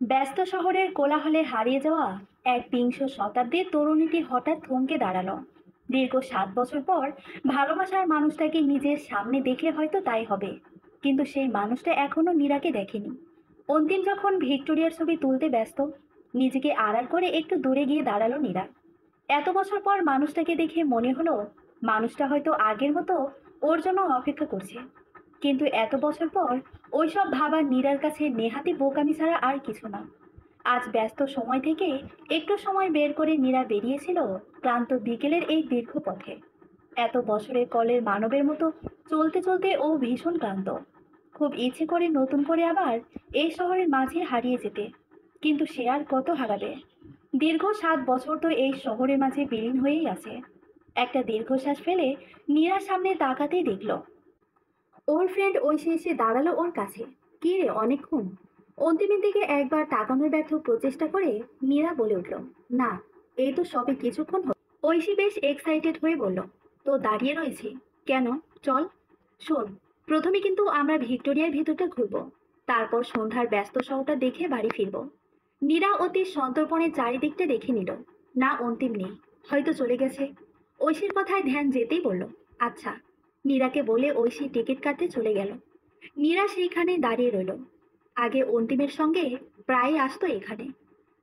ব্যস্ত শহরের কোলাহলে হারিয়ে যাওয়া এক বিংশ শতাব্দীর তরুণীটি হঠাৎ থমকে দাঁড়ালো। দীর্ঘ 7 বছর পর ভালোবাসার মানুষটাকে নিজের সামনে দেখলে হয়তো তাই হবে, কিন্তু সেই মানুষটা এখনো নীরাকে দেখেনি। অন্তিম যখন ভিক্টোরিয়ার ছবি তুলতে ব্যস্ত, নিজেকে আড়াল করে একটু দূরে গিয়ে দাঁড়ালো নীরা। এত বছর পর মানুষটাকে দেখে মনে হলো মানুষটা হয়তো আগের মতো ওর জন্য অপেক্ষা করছে। কিন্তু এত বছর পর ওইসব ভাবা নীরার কাছে নেহাতি বোকামি ছাড়া আর কিছু না। আজ ব্যস্ত সময় থেকে একটু সময় বের করে নীরা বেরিয়েছিল ক্লান্ত বিকেলের এই দীর্ঘ পথে। এত বছরের কলের মানবের মতো চলতে চলতে ও ভীষণ ক্লান্ত। খুব ইচ্ছে করে নতুন করে আবার এই শহরের মাঝে হারিয়ে যেতে, কিন্তু সে আর কত হারাবে। দীর্ঘ 7 বছর তো এই শহরের মাঝে বিলীন হয়েই আছে। একটা দীর্ঘশ্বাস ফেলে নীরা সামনে তাকাতেই দেখল ওর ফ্রেন্ড ঐশী এসে দাঁড়ালো ওর কাছে। কি রে, অনেকক্ষণ? অন্তিমের দিকে একবার তাকানোর ব্যর্থ প্রচেষ্টা করে নীরা বলে উঠল, না, এই তো সবে কিছুক্ষণ হলো। ঐশী বেশ এক্সাইটেড হয়ে বলল, তো দাঁড়িয়ে রয়েছে কেন? চল। শোন, প্রথমে কিন্তু আমরা ভিক্টোরিয়ার ভিতরটা ঘুরবো, তারপর সন্ধ্যার ব্যস্ত শহরটা দেখে বাড়ি ফিরবো। নীরা অতি সন্তর্পণে চারিদিকটা দেখে নিল। না, অন্তিম নেই, হয়তো চলে গেছে। ঐশীর কথায় ধ্যান যেতেই বলল, আচ্ছা। নীরাকে বলে ঐশী টিকিট কাটতে চলে গেল। নীরা সেইখানে দাঁড়িয়ে রইল। আগে অন্তিমের সঙ্গে প্রায় আসতো এখানে।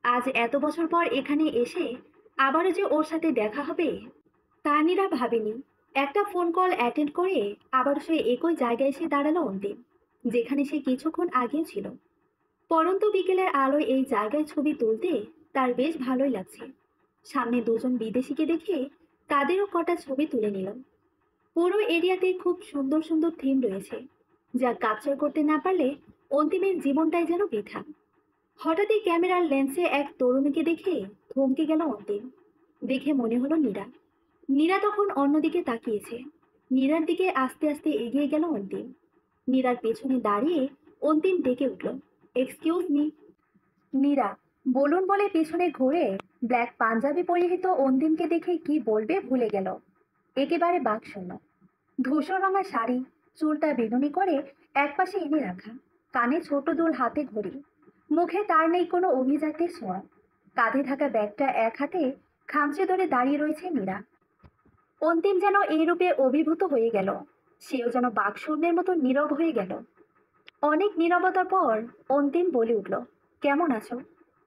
আজ এত বছর পর এখানে এসে আবারও যে ওর সাথে দেখা হবে তা নীরা ভাবেনি। একটা ফোন কল অ্যাটেন্ড করে আবার সে একই জায়গায় এসে দাঁড়ালো অন্তিম, যেখানে সে কিছুক্ষণ আগেও ছিল। পরন্ত বিকেলের আলোয় এই জায়গায় ছবি তুলতে তার বেশ ভালোই লাগছে। সামনে দুজন বিদেশিকে দেখে তাদেরও কটা ছবি তুলে নিল। পুরো এরিয়াতে খুব সুন্দর সুন্দর থিম রয়েছে, যা ক্যাপচার করতে না পারলে অন্তিমের জীবনটাই যেন বৃথা। হঠাৎই ক্যামেরার লেন্সে এক তরুণীকে দেখে থমকে গেল অন্তিম। দেখে মনে হলো নীরা। নীরা তখন অন্যদিকে তাকিয়েছে। নীরার দিকে আস্তে আস্তে এগিয়ে গেল অন্তিম। নীরার পেছনে দাঁড়িয়ে অন্তিম ডেকে উঠল, এক্সকিউজ মি। নীরা বলুন বলে পেছনে ঘুরে ব্ল্যাক পাঞ্জাবি পরিহিত অন্তিমকে দেখে কি বলবে ভুলে গেল। একেবারে বাকশূন্য। ধূসর রঙা শাড়ি, চুলটা বেনুনি করে একপাশে এনে রাখা, কানে ছোট দুল, হাতে ঘড়ি। মুখে তার নেই কোনো অভিজাতের ছোঁয়া। কাঁধে থাকা ব্যাগটা এক হাতে খামচে ধরে দাঁড়িয়ে রয়েছে নীরা। অন্তিম যেন এই রূপে অভিভূত হয়ে গেল। সেও যেন বাকশূন্যের মতো নীরব হয়ে গেল। অনেক নীরবতার পর অন্তিম বলে উঠল, কেমন আছো?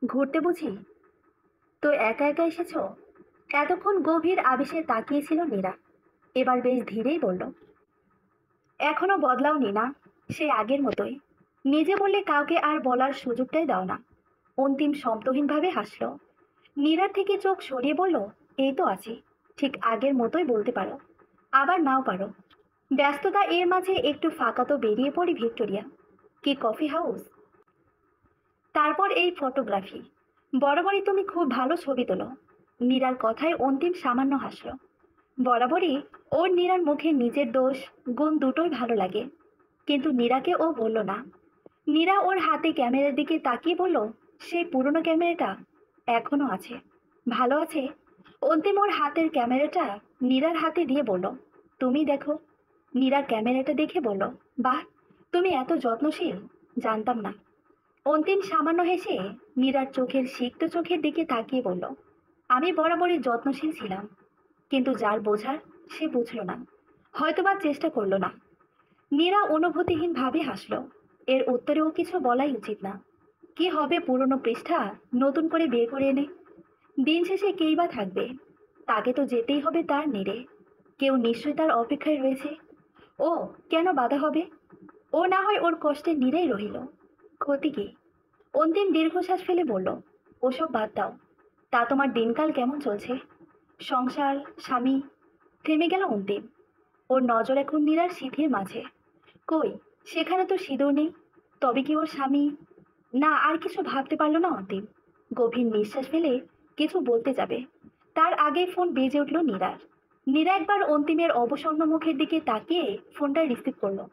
ঘুরতে বুঝি? তো একা একা এসেছো? এতক্ষণ গভীর আবেশে তাকিয়েছিল নীরা। এবার বেশ ধীরেই বলল, এখনো বদলাওনি না, সে আগের মতোই। নিজে বললে কাউকে আর বলার সুযোগটাই দাও না। অন্তিম শব্দহীনভাবে হাসল। নীরার থেকে চোখ সরিয়ে বলল, এই তো আছি, ঠিক আগের মতোই বলতে পারো, আবার নাও পারো। ব্যস্ততা এর মাঝে একটু ফাঁকা তো বেরিয়ে পড়ি ভিক্টোরিয়া। কি কফি হাউস, তারপর এই ফটোগ্রাফি। বরাবরই তুমি খুব ভালো ছবি তোলো। নীরার কথায় অন্তিম সামান্য হাসল। বরাবরই ওর নীরার মুখে নিজের দোষ গুণ দুটোই ভালো লাগে, কিন্তু নীরাকে ও বলল না। নীরা ওর হাতে ক্যামেরার দিকে তাকিয়ে বলল, সেই পুরনো ক্যামেরাটা এখনো আছে? ভালো আছে। অন্তিম ওর হাতের ক্যামেরাটা নীরার হাতে দিয়ে বলল, তুমি দেখো। নীরা ক্যামেরাটা দেখে বলল, বাহ, তুমি এত যত্নশীল, জানতাম না। অন্তিম সামান্য হেসে নীরার চোখের সিক্ত চোখের দিকে তাকিয়ে বলল, আমি বরাবরই যত্নশীল ছিলাম, কিন্তু যার বোঝার সে বুঝল না, হয়তোবা চেষ্টা করলো না। নীরা অনুভূতিহীন ভাবে হাসল। এর উত্তরেও কিছু বলাই উচিত না। কি হবে পুরনো পৃষ্ঠা নতুন করে বের করে এনে? দিন শেষে কেই বা থাকবে? তাকে তো যেতেই হবে তার নেড়ে। কেউ নিশ্চয়ই তার অপেক্ষায় রয়েছে। ও কেন বাধা হবে? ও না হয় ওর কষ্টে নীড়েই রহিল, ক্ষতি কি? অন্তিম দীর্ঘশ্বাস ফেলে বলল, ওসব বাদ দাও। তা তোমার দিনকাল কেমন চলছে? সংসার, স্বামী? থেমে গেল অন্তিম। ওর নজর এখন নীরার সিঁথির মাঝে। কই, সেখানে তো সিঁদুর নেই। তবে কি ওর স্বামী? না, আর কিছু ভাবতে পারল না অন্তিম। গভীর নিঃশ্বাস ফেলে কিছু বলতে যাবে, তার আগেই ফোন বেজে উঠল নীরার। নীরা একবার অন্তিমের অবসন্ন মুখের দিকে তাকিয়ে ফোনটা রিসিভ করলো।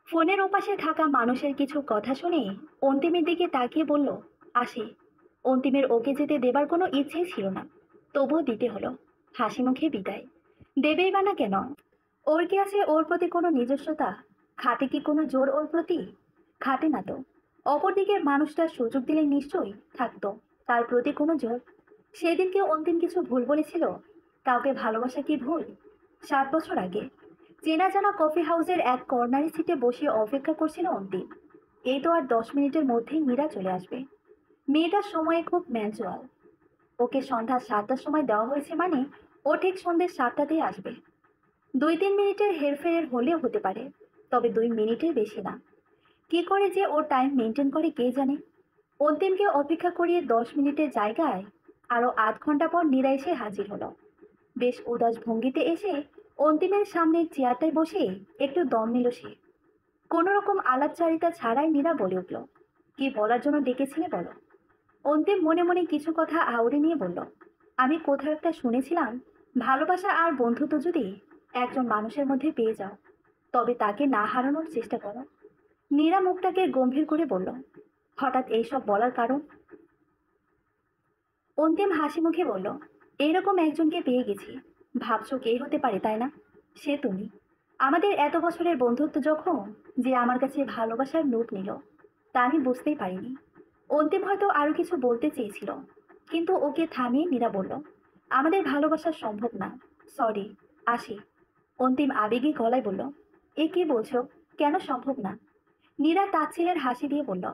ফোনের ওপাশে থাকা মানুষের কিছু কথা শুনে অন্তিমের দিকে তাকিয়ে বলল, আসি। অন্তিমের ওকে যেতে দেবার কোনো ইচ্ছেই ছিল না, তবুও দিতে হলো। হাসি মুখে বিদায়। দেবেই বা না কেন? ওর কি আছে ওর প্রতি কোনো নিজস্বতা? খাটে কি কোনো জোর ওর প্রতি? খাটে না তো। অপরদিকে মানুষটা সুযোগ দিলে নিশ্চয়ই থাকতো তার প্রতি কোনো জোর। সেদিনকে অন্তিম কিছু ভুল বলেছিল? কাউকে ভালোবাসা কি ভুল? 7 বছর আগে চেনা জানা কফি হাউসের এক কর্নারি সিটে বসে অপেক্ষা করছিল অন্তিম। এই তো আর 10 মিনিটের মধ্যেই মীরা চলে আসবে। মেয়েটার সময়ে খুব ম্যানচুয়াল। ওকে সন্ধ্যা 7টার সময় দেওয়া হয়েছে মানে ও ঠিক সন্ধ্যে 7টাতেই আসবে। 2-3 মিনিটের হেরফের হলেও হতে পারে, তবে 2 মিনিটের বেশি না। কি করে যে ও টাইম মেনটেন করে কে জানে। অন্তিমকে অপেক্ষা করিয়ে 10 মিনিটের জায়গায় আরো আধ ঘন্টা পর নীরা এসে হাজির হলো। বেশ উদাস ভঙ্গিতে এসে অন্তিমের সামনের চেয়ারটায় বসে একটু দম নিল সে। কোনো রকম আলাপচারিতা ছাড়াই নীরা বলে উঠল, কি বলার জন্য ডেকেছিলে বলো। অন্তিম মনে মনে কিছু কথা আউড়ে নিয়ে বলল, আমি কোথাও একটা শুনেছিলাম ভালোবাসা আর বন্ধুত্ব যদি একজন মানুষের মধ্যে পেয়ে যাও তবে তাকে না হারানোর চেষ্টা করো। নীরা মুখটাকে গম্ভীর করে বলল, হঠাৎ এইসব বলার কারণ? অন্তিম হাসি মুখে বলল, এইরকম একজনকে পেয়ে গেছি। ভাবছো কে হতে পারে তাই না? সে তুমি। আমাদের এত বছরের বন্ধুত্ব যখন যে আমার কাছে ভালোবাসার রূপ নিল তা আমি বুঝতেই পারিনি। অন্তিম হয়তো আরো কিছু বলতে চেয়েছিল, কিন্তু ওকে থামিয়ে নীরা বলল, আমাদের ভালোবাসা সম্ভব না। সরি, আসি। অন্তিম আবেগী গলায় বলল, এ কি বলছো? কেন সম্ভব না? নীরা তাচ্ছিলের হাসি দিয়ে বলল,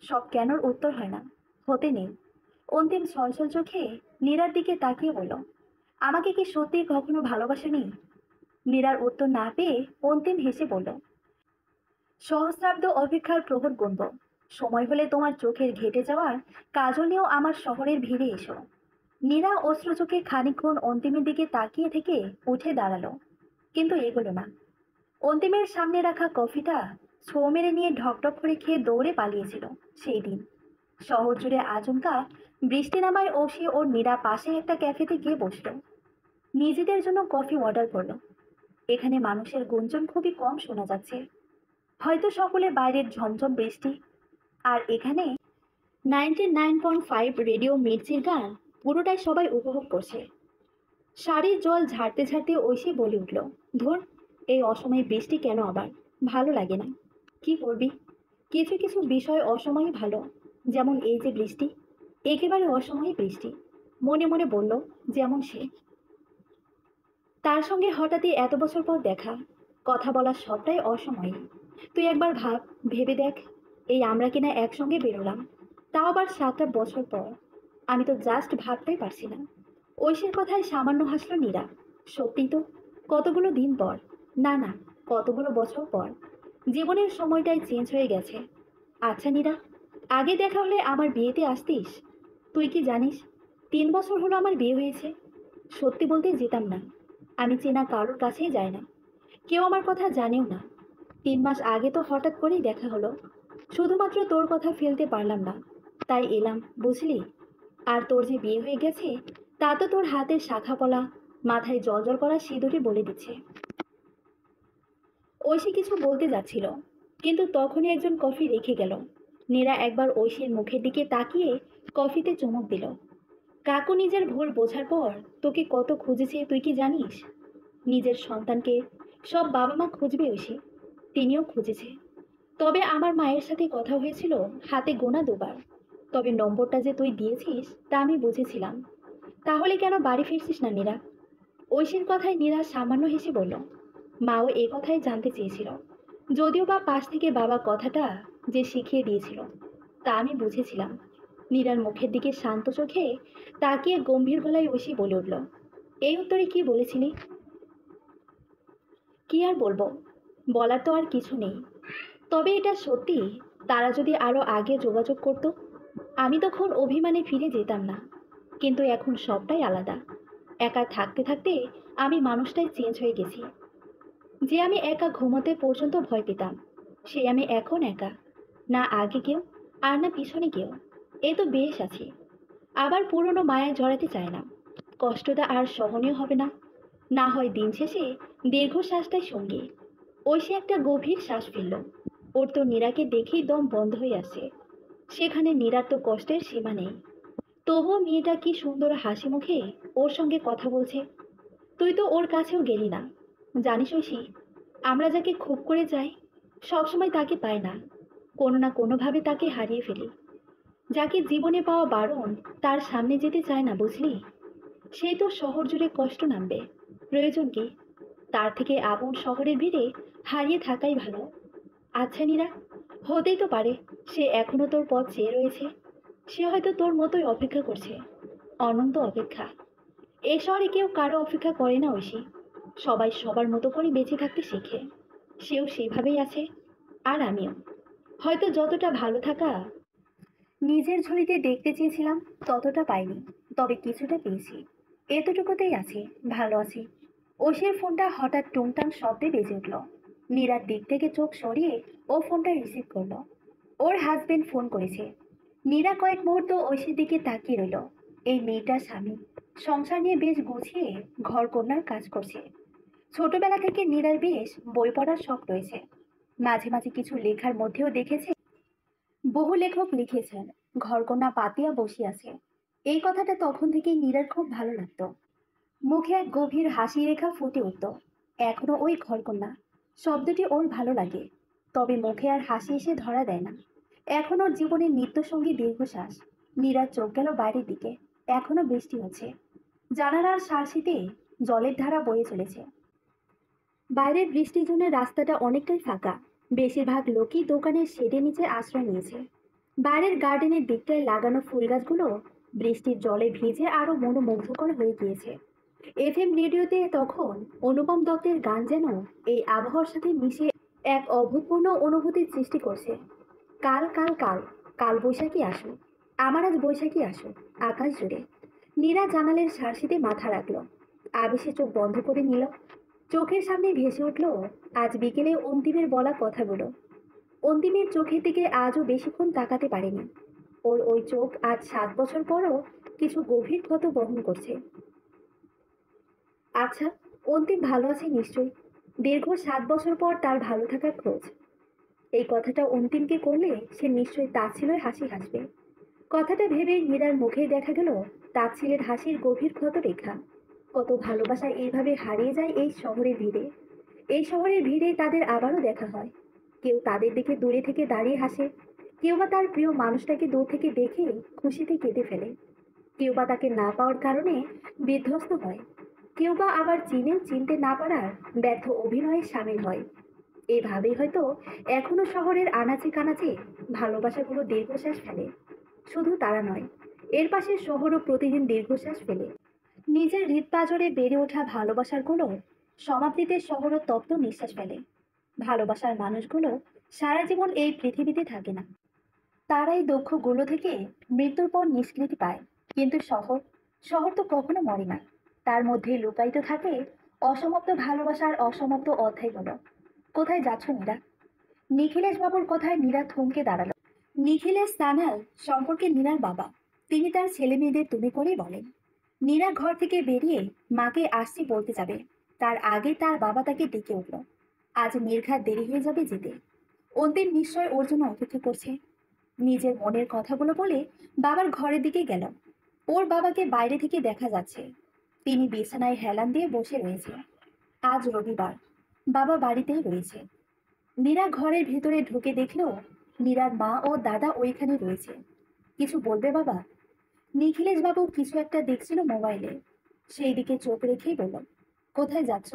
সব কেনর উত্তর হয় না, হতে নেই। অন্তিম ছলছল চোখে নীরার দিকে তাকিয়ে বলল, আমাকে কি সত্যি কখনো ভালোবাসেনি? নীরার উত্তর না পেয়ে অন্তিম হেসে বলল, সহস্রাব্দ অপেক্ষার প্রহর গুনব। সময় হলে তোমার চোখের ঘেটে যাওয়ার কাজল নিয়েও আমার শহরের ভিড়ে এসো। নীরা অশ্রু চোখে খানিকক্ষণ অন্তিমের দিকে তাকিয়ে থেকে উঠে দাঁড়ালো, কিন্তু এগোলো না। অন্তিমের সামনে রাখা কফিটা ছো মেরে নিয়ে ঢকঢক করে খেয়ে দৌড়ে পালিয়েছিল সেই দিন। শহর জুড়ে আচমকা বৃষ্টি নামায় সে ওর নীরা পাশে একটা ক্যাফেতে গিয়ে বসলো। নিজেদের জন্য কফি অর্ডার করলো। এখানে মানুষের গুঞ্জন খুবই কম শোনা যাচ্ছে, হয়তো সকলে বাইরের ঝমঝম বৃষ্টি, আর এখানে 99.5 রেডিও মির্চির গান পুরোটাই সবাই উপভোগ করছে। শাড়ির জল ঝাড়তে ঝাড়তে ঐশী বলে উঠল, ধুর, এই অসময়ে বৃষ্টি কেন আবার? ভালো লাগে না। কি করবি, কিছু কিছু বিষয় অসময়ে ভালো, যেমন এই যে বৃষ্টি, একেবারে অসময়ে বৃষ্টি। মনে মনে বলল, যেমন সে। তার সঙ্গে হঠাৎই এত বছর পর দেখা, কথা বলার সবটাই অসময়ে। তুই একবার ভাব, ভেবে দেখ, এই আমরা কিনা একসঙ্গে বেরোলাম, তাও আবার 7টা বছর পর। আমি তো জাস্ট ভাবতেই পারছি না। ঐশীর কথায় সামান্য হাসল নীরা। সত্যি তো, কতগুলো দিন পর, না না, কতগুলো বছর পর জীবনের সময়টাই চেঞ্জ হয়ে গেছে। আচ্ছা নীরা, আগে দেখা হলে আমার বিয়েতে আসতিস। তুই কি জানিস, 3 বছর হলো আমার বিয়ে হয়েছে। সত্যি বলতে যেতাম না, আমি চেনা কারোর কাছেই যাই না, কেউ আমার কথা জানেও না। 3 মাস আগে তো হঠাৎ করেই দেখা হলো, শুধুমাত্র তোর কথা ফেলতে পারলাম না, তাই এলাম, বুঝলি। আর তোর যে বিয়ে হয়ে গেছে তা তো তোর হাতের শাখা পলা, মাথায় জল করা সিঁদুরে বলে দিচ্ছে। ঐশী কিছু বলতে যাচ্ছিল, কিন্তু তখনই একজন কফি রেখে গেল। নীরা একবার ঐশীর মুখের দিকে তাকিয়ে কফিতে চুমুক দিল। কাকু নিজের ভুল বোঝার পর তোকে কত খুঁজেছে তুই কি জানিস? নিজের সন্তানকে সব বাবা মা খুঁজবে ঐশী, তিনিও খুঁজেছে। তবে আমার মায়ের সাথে কথা হয়েছিল হাতে গোনা 2বার। তবে নম্বরটা যে তুই দিয়েছিস তা আমি বুঝেছিলাম। তাহলে কেন বাড়ি ফিরছিস না নীরা? ঐশীর কথায় নীরা সামান্য হেসে বলল, মাও এ কথাই জানতে চেয়েছিল, যদিও বা পাশ থেকে বাবা কথাটা যে শিখিয়ে দিয়েছিল তা আমি বুঝেছিলাম। নীরার মুখের দিকে শান্ত চোখে তাকিয়ে গম্ভীর গলায় ঐশী বলে উঠল, এই উত্তরে কি বলেছিলি? কি আর বলবো, বলার তো আর কিছু নেই। তবে এটা সত্যি, তারা যদি আরো আগে যোগাযোগ করতো, আমি তখন অভিমানে ফিরে যেতাম না। কিন্তু এখন সবটাই আলাদা। একা থাকতে থাকতে আমি মানুষটাই চেঞ্জ হয়ে গেছি। যে আমি একা ঘুমোতে পর্যন্ত ভয় পেতাম, সে আমি এখন একা, না আগে কেউ আর না পিছনে কেউ। এ তো বেশ আছি। আবার পুরনো মায়ায় জড়াতে চায় না, কষ্টটা আর সহনীয় হবে না। না হয় দিন শেষে দীর্ঘশ্বাসটাই সঙ্গী। ঐশী একটা গভীর শ্বাস ফেলল। ওর তো নীরাকে দেখেই দম বন্ধ হয়ে আসে। সেখানে নীরার তো কষ্টের সীমা নেই। তবুও মেয়েটা কি সুন্দর হাসি মুখে ওর সঙ্গে কথা বলছে। তুই তো ওর কাছেও গেলি না। জানিস ঐশী, আমরা যাকে খুব করে যাই সবসময় তাকে পাই না। কোনো না কোনোভাবে তাকে হারিয়ে ফেলি। যাকে জীবনে পাওয়া বারণ, তার সামনে যেতে চায় না, বুঝলি? সেই তো শহর জুড়ে কষ্ট নামবে। প্রয়োজন কি? তার থেকে আপন শহরের ভিড়ে হারিয়ে থাকাই ভালো। আচ্ছা নীরা, হতেই তো পারে সে এখনো তোর পথ চেয়ে রয়েছে। সে হয়তো তোর মতোই অপেক্ষা করছে। অনন্ত অপেক্ষা। এ শহরে কেউ কারো অপেক্ষা করে না ঐশী। সবাই সবার মতো করে বেঁচে থাকতে শেখে। সেও সেভাবেই আছে। আর আমিও হয়তো যতটা ভালো থাকা নিজের ঝুলিতে দেখতে চেয়েছিলাম ততটা পাইনি, তবে কিছুটা পেয়েছি। এতটুকুতেই আছি, ভালো আছি। ঐশীর ফোনটা হঠাৎ টুংটাং শব্দে বেজে উঠল। নীরার দিক থেকে চোখ সরিয়ে ও ফোনটা রিসিভ করলো। ওর হাজবেন্ড ফোন করেছে। নীরা কয়েক মুহূর্ত ঐশীর দিকে তাকিয়ে রইল। এই মেয়েটার স্বামী সংসার নিয়ে বেশ গুছিয়ে ঘর কন্যার কাজ করছে। ছোটবেলা থেকে নীরার বেশ বই পড়ার শখ রয়েছে। মাঝে মাঝে কিছু লেখার মধ্যেও দেখেছে বহু লেখক লিখেছেন ঘরকন্যা পাতিয়া বসে আছে। এই কথাটা তখন থেকেই নীরার খুব ভালো লাগতো। মুখে এক গভীর হাসি রেখা ফুটে উঠত। এখনো ওই ঘরকন্যা শব্দটি ওর ভালো লাগে, তবে মুখে আর হাসি এসে ধরা দেয় না। এখন ওর জীবনের নিত্যসঙ্গী দীর্ঘশ্বাস। নীরার চোখ গেল বাইরের দিকে। এখনো বৃষ্টি হচ্ছে। জানালার শাঁসিতে জলের ধারা বয়ে চলেছে। বাইরে বৃষ্টির জন্য রাস্তাটা অনেকটাই ফাঁকা। বেশিরভাগ লোকই দোকানের শেডের নিচে আশ্রয় নিয়েছে। বাইরের গার্ডেনের দিকটায় লাগানো ফুল গাছগুলো বৃষ্টির জলে ভিজে আরো মনোমুগ্ধকর হয়ে গিয়েছে। এফএম রেডিওতে তখন অনুপম দত্তের গান যেন এই আবহাওয়ার সাথে মিশে এক অভূতপূর্ণ অনুভূতির সৃষ্টি করছে। কাল কাল কাল, কাল বৈশাখী আসো, আমার আজ বৈশাখী আসো, আকাশ জুড়ে। নীরা জানালের শার্সিতে মাথা রাখলো। আবেশে চোখ বন্ধ করে নিল। চোখের সামনে ভেসে উঠল আজ বিকেলে অন্তিমের বলা কথাগুলো। অন্তিমের চোখের দিকে আজও বেশিক্ষণ তাকাতে পারেনি। ওর ওই চোখ আজ 7 বছর পরও কিছু গভীর ক্ষত বহন করছে। আচ্ছা, অন্তিম ভালো আছে নিশ্চয়ই। দীর্ঘ 7 বছর পর তার ভালো থাকার খোঁজ। এই কথাটা অন্তিমকে করলে সে নিশ্চয়ই তাচ্ছিলই হাসি হাসবে। কথাটা ভেবেই মীরার মুখেই দেখা গেল তাচ্ছিলের হাসির গভীর ক্ষত রেখা। কত ভালোবাসা এইভাবে হারিয়ে যায় এই শহরের ভিড়ে। এই শহরের ভিড়ে তাদের আবারও দেখা হয়। কেউ তাদের দিকে দূরে থেকে দাঁড়িয়ে হাসে, কেউ বা তার প্রিয় মানুষটাকে দূর থেকে দেখে খুশিতে কেঁদে ফেলে, কেউ বা তাকে না পাওয়ার কারণে বিধ্বস্ত হয়, কেউ বা আবার চিনেও চিনতে না পারার ব্যর্থ অভিনয়ে সামিল হয়। এভাবেই হয়তো এখনো শহরের আনাচে কানাচে ভালোবাসাগুলো দীর্ঘশ্বাস ফেলে। শুধু তারা নয়, এর পাশে শহরও প্রতিদিন দীর্ঘশ্বাস ফেলে। নিজের হৃৎপাজরে বেড়ে ওঠা ভালোবাসার গুলো সমাপ্তিতে শহরও তপ্ত নিঃশ্বাস ফেলে। ভালোবাসার মানুষগুলো সারা জীবন এই পৃথিবীতে থাকে না। তারা এই দুঃখগুলো থেকে মৃত্যুর পর নিষ্কৃতি পায়। কিন্তু শহর, শহর তো কখনো মরে না। তার মধ্যে লুকায়িত থাকে অসমাপ্ত ভালোবাসার অসমাপ্ত অধ্যায়গুলো। কোথায় যাচ্ছ নীরা? নিখিলেশ বাবুর কথায় নীরা থমকে দাঁড়ালো। নিখিলেশ সান্যাল সম্পর্কে নীরার বাবা। তিনি তার ছেলে মেয়েদের তুমি করেই বলেন। নীরা ঘর থেকে বেরিয়ে মাকে আসছি বলতে যাবে, তার আগে তার বাবা তাকে ডেকে উঠল। আজ নির্ঘাত দেরি হয়ে যাবে যেতে। অন্তিম নিশ্চয় ওর জন্য অপেক্ষা করছে। নিজের মনের কথাগুলো বলে বাবার ঘরের দিকে গেল। ওর বাবাকে বাইরে থেকে দেখা যাচ্ছে। তিনি বিছানায় হেলান দিয়ে বসে রয়েছে। আজ রবিবার, বাবা বাড়িতেই রয়েছে। নীরা ঘরের ভেতরে ঢুকে দেখলো নীরার মা ও দাদা ওইখানে রয়েছে। কিছু বলবে বাবা? নিখিলেশ বাবু কিছু একটা দেখছিল মোবাইলে। সেই দিকে চোখ রেখেই বলল, কোথায় যাচ্ছ?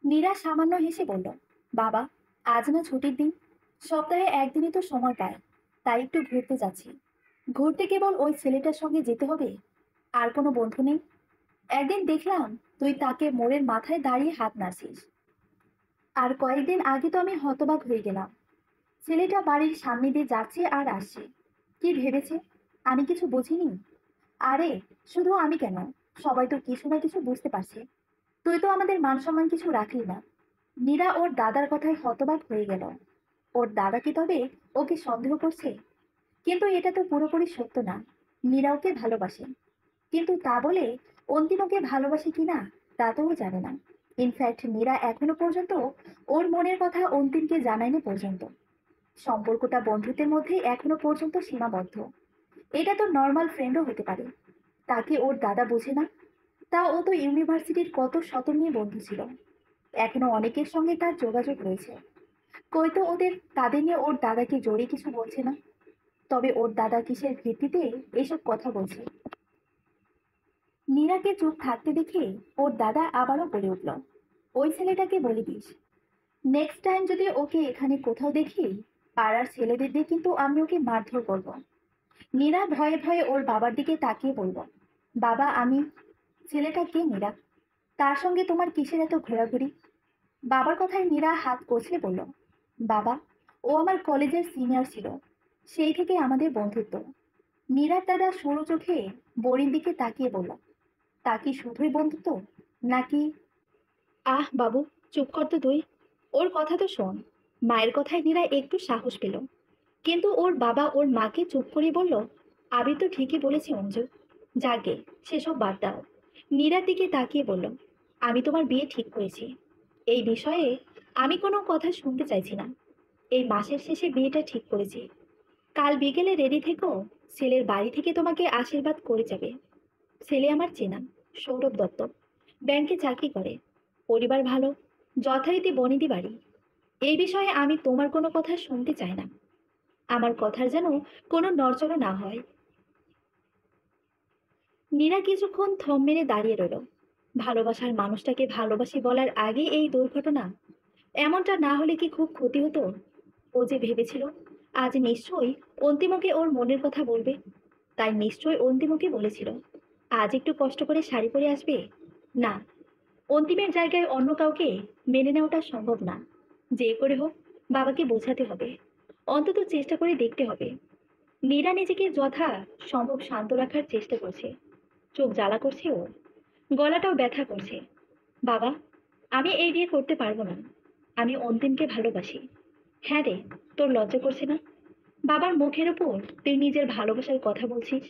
নীরা সামান্য হেসে বলল, বাবা, আজ না ছুটির দিন, সপ্তাহে একদিনই তো সময় পায়, তাই একটু ঘুরতে যাচ্ছি। ঘুরতে কেবল ওই ছেলেটার সঙ্গে যেতে হবে? আর কোনো বন্ধু নেই? একদিন দেখলাম তুই তাকে মোড়ের মাথায় দাঁড়িয়ে হাত নাড়ছিস। আর কয়েকদিন আগে তো আমি হতবাক হয়ে গেলাম। ছেলেটা বাড়ির সামনে দিয়ে যাচ্ছে আর আসছে। কি ভেবেছে আমি কিছু বুঝিনি? আরে, শুধু আমি কেন, সবাই তো কিছু না কিছু বুঝতে পারছে। তুই তো আমাদের মান সম্মান কিছু রাখলি না। নীরা ওর দাদার কথায় হতবাক হয়ে গেল। ওর দাদা কি তবে ওকে সন্দেহ করছে? কিন্তু এটা তো পুরোপুরি সত্য না। নীরা ওকে ভালোবাসে, কিন্তু তা বলে অন্তিম ওকে ভালোবাসে কিনা তা তো ও জানে না। ইনফ্যাক্ট নীরা এখনো পর্যন্ত ওর মনের কথা অন্তিমকে জানায়নি পর্যন্ত। সম্পর্কটা বন্ধুত্বের মধ্যে এখনো পর্যন্ত সীমাবদ্ধ। এটা তো নর্মাল ফ্রেন্ডও হতে পারে। তাকে ওর দাদা বোঝে না? তা ও তো ইউনিভার্সিটির কত শত নিয়ে বন্ধু ছিল। এখনো অনেকের সঙ্গে তার যোগাযোগ রয়েছে। কই তো তাদের নিয়ে ওর দাদাকে জোরে কিছু বলছে না। তবে ওর দাদা কিসের ভিত্তিতে এসব কথা বলছে? নীরাকে চুপ থাকতে দেখে ওর দাদা আবারও বলে উঠল, ওই ছেলেটাকে বলে দিস, নেক্সট টাইম যদি ওকে এখানে কোথাও দেখি, পাড়ার ছেলেদের দিয়ে কিন্তু আমি ওকে মারধর করব। নীরা ভয়ে ভয়ে ওর বাবার দিকে তাকিয়ে বলল, বাবা আমি। ছেলেটা কে নীরা? তার সঙ্গে তোমার কিসের এত ঘোরাঘুরি? বাবার কথায় নীরা হাত কচলে বলল, বাবা, ও আমার কলেজের সিনিয়র ছিল, সেই থেকে আমাদের বন্ধুত্ব। নীরার দাদা সরু চোখে বড়ির দিকে তাকিয়ে বলল, তা কি শুধুই বন্ধুত্ব নাকি? আহ বাবু, চুপ কর তো তুই, ওর কথা তো শোন। মায়ের কথায় নীরা একটু সাহস পেল, কিন্তু ওর বাবা ওর মাকে চুপ করে বলল, আমি তো ঠিকই বলেছি অঞ্জু, যাকে সেসব বাদ দাও। নীরার দিকে তাকিয়ে বলল, আমি তোমার বিয়ে ঠিক করেছি। এই বিষয়ে আমি কোনো কথা শুনতে চাইছি না। এই মাসের শেষে বিয়েটা ঠিক করেছি। কাল বিকেলে রেডি থেকো, ছেলের বাড়ি থেকে তোমাকে আশীর্বাদ করে যাবে। ছেলে আমার চেনা, সৌরভ দত্ত, ব্যাংকে চাকরি করে, পরিবার ভালো, যথারীতি বনেদি বাড়ি। এই বিষয়ে আমি তোমার কোনো কথা শুনতে চাই না। আমার কথার যেন কোনো নড়চড় না হয়। নীরা কিছুক্ষণ থম মেরে দাঁড়িয়ে রইল। ভালোবাসার মানুষটাকে ভালোবাসি বলার আগে এই দুর্ঘটনা, এমনটা না হলে কি খুব ক্ষতি হতো? ও যে ভেবেছিল আজ নিশ্চয়ই অন্তিমকে ওর মনের কথা বলবে, তাই নিশ্চয়ই অন্তিমকে বলেছিল আজ একটু কষ্ট করে শাড়ি পরে আসবে। না, অন্তিমের জায়গায় অন্য কাউকে মেনে নেওয়াটা সম্ভব না। যে করে হোক বাবাকে বোঝাতে হবে, অন্তত চেষ্টা করে দেখতে হবে। নীরা নিজেকে যথা সম্ভব শান্ত রাখার চেষ্টা করছে। চোখ জ্বালা করছে ওর, গলাটাও ব্যথা করছে। বাবা, আমি এই বিয়ে করতে পারবো না। আমি অন্তিমকে ভালোবাসি। হ্যাঁ রে, তোর লজ্জা করছে না? বাবার মুখের ওপর তুই নিজের ভালোবাসার কথা বলছিস।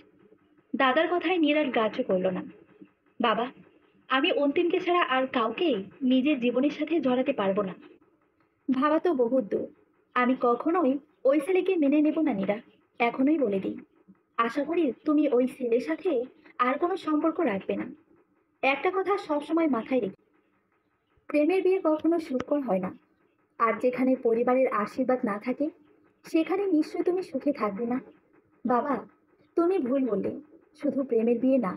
দাদার কথায় নীরার গ্রাহ্য করল না। বাবা, আমি অন্তিমকে ছাড়া আর কাউকেই নিজের জীবনের সাথে জড়াতে পারবো না। ভাবা তো বহুত দূর। আমি কখনোই ওই ছেলেকে মেনে নেব না নীরা, এখনোই বলে দিই। আশা করি তুমি ওই ছেলের সাথে আর কোনো সম্পর্ক রাখবে না। একটা কথা সবসময় মাথায় রেখো, প্রেমের বিয়ে কখনো সুখকর হয় না। আর যেখানে পরিবারের আশীর্বাদ না থাকে, সেখানে নিশ্চয়ই তুমি সুখে থাকবে না। বাবা, তুমি ভুল বললে। শুধু প্রেমের বিয়ে না,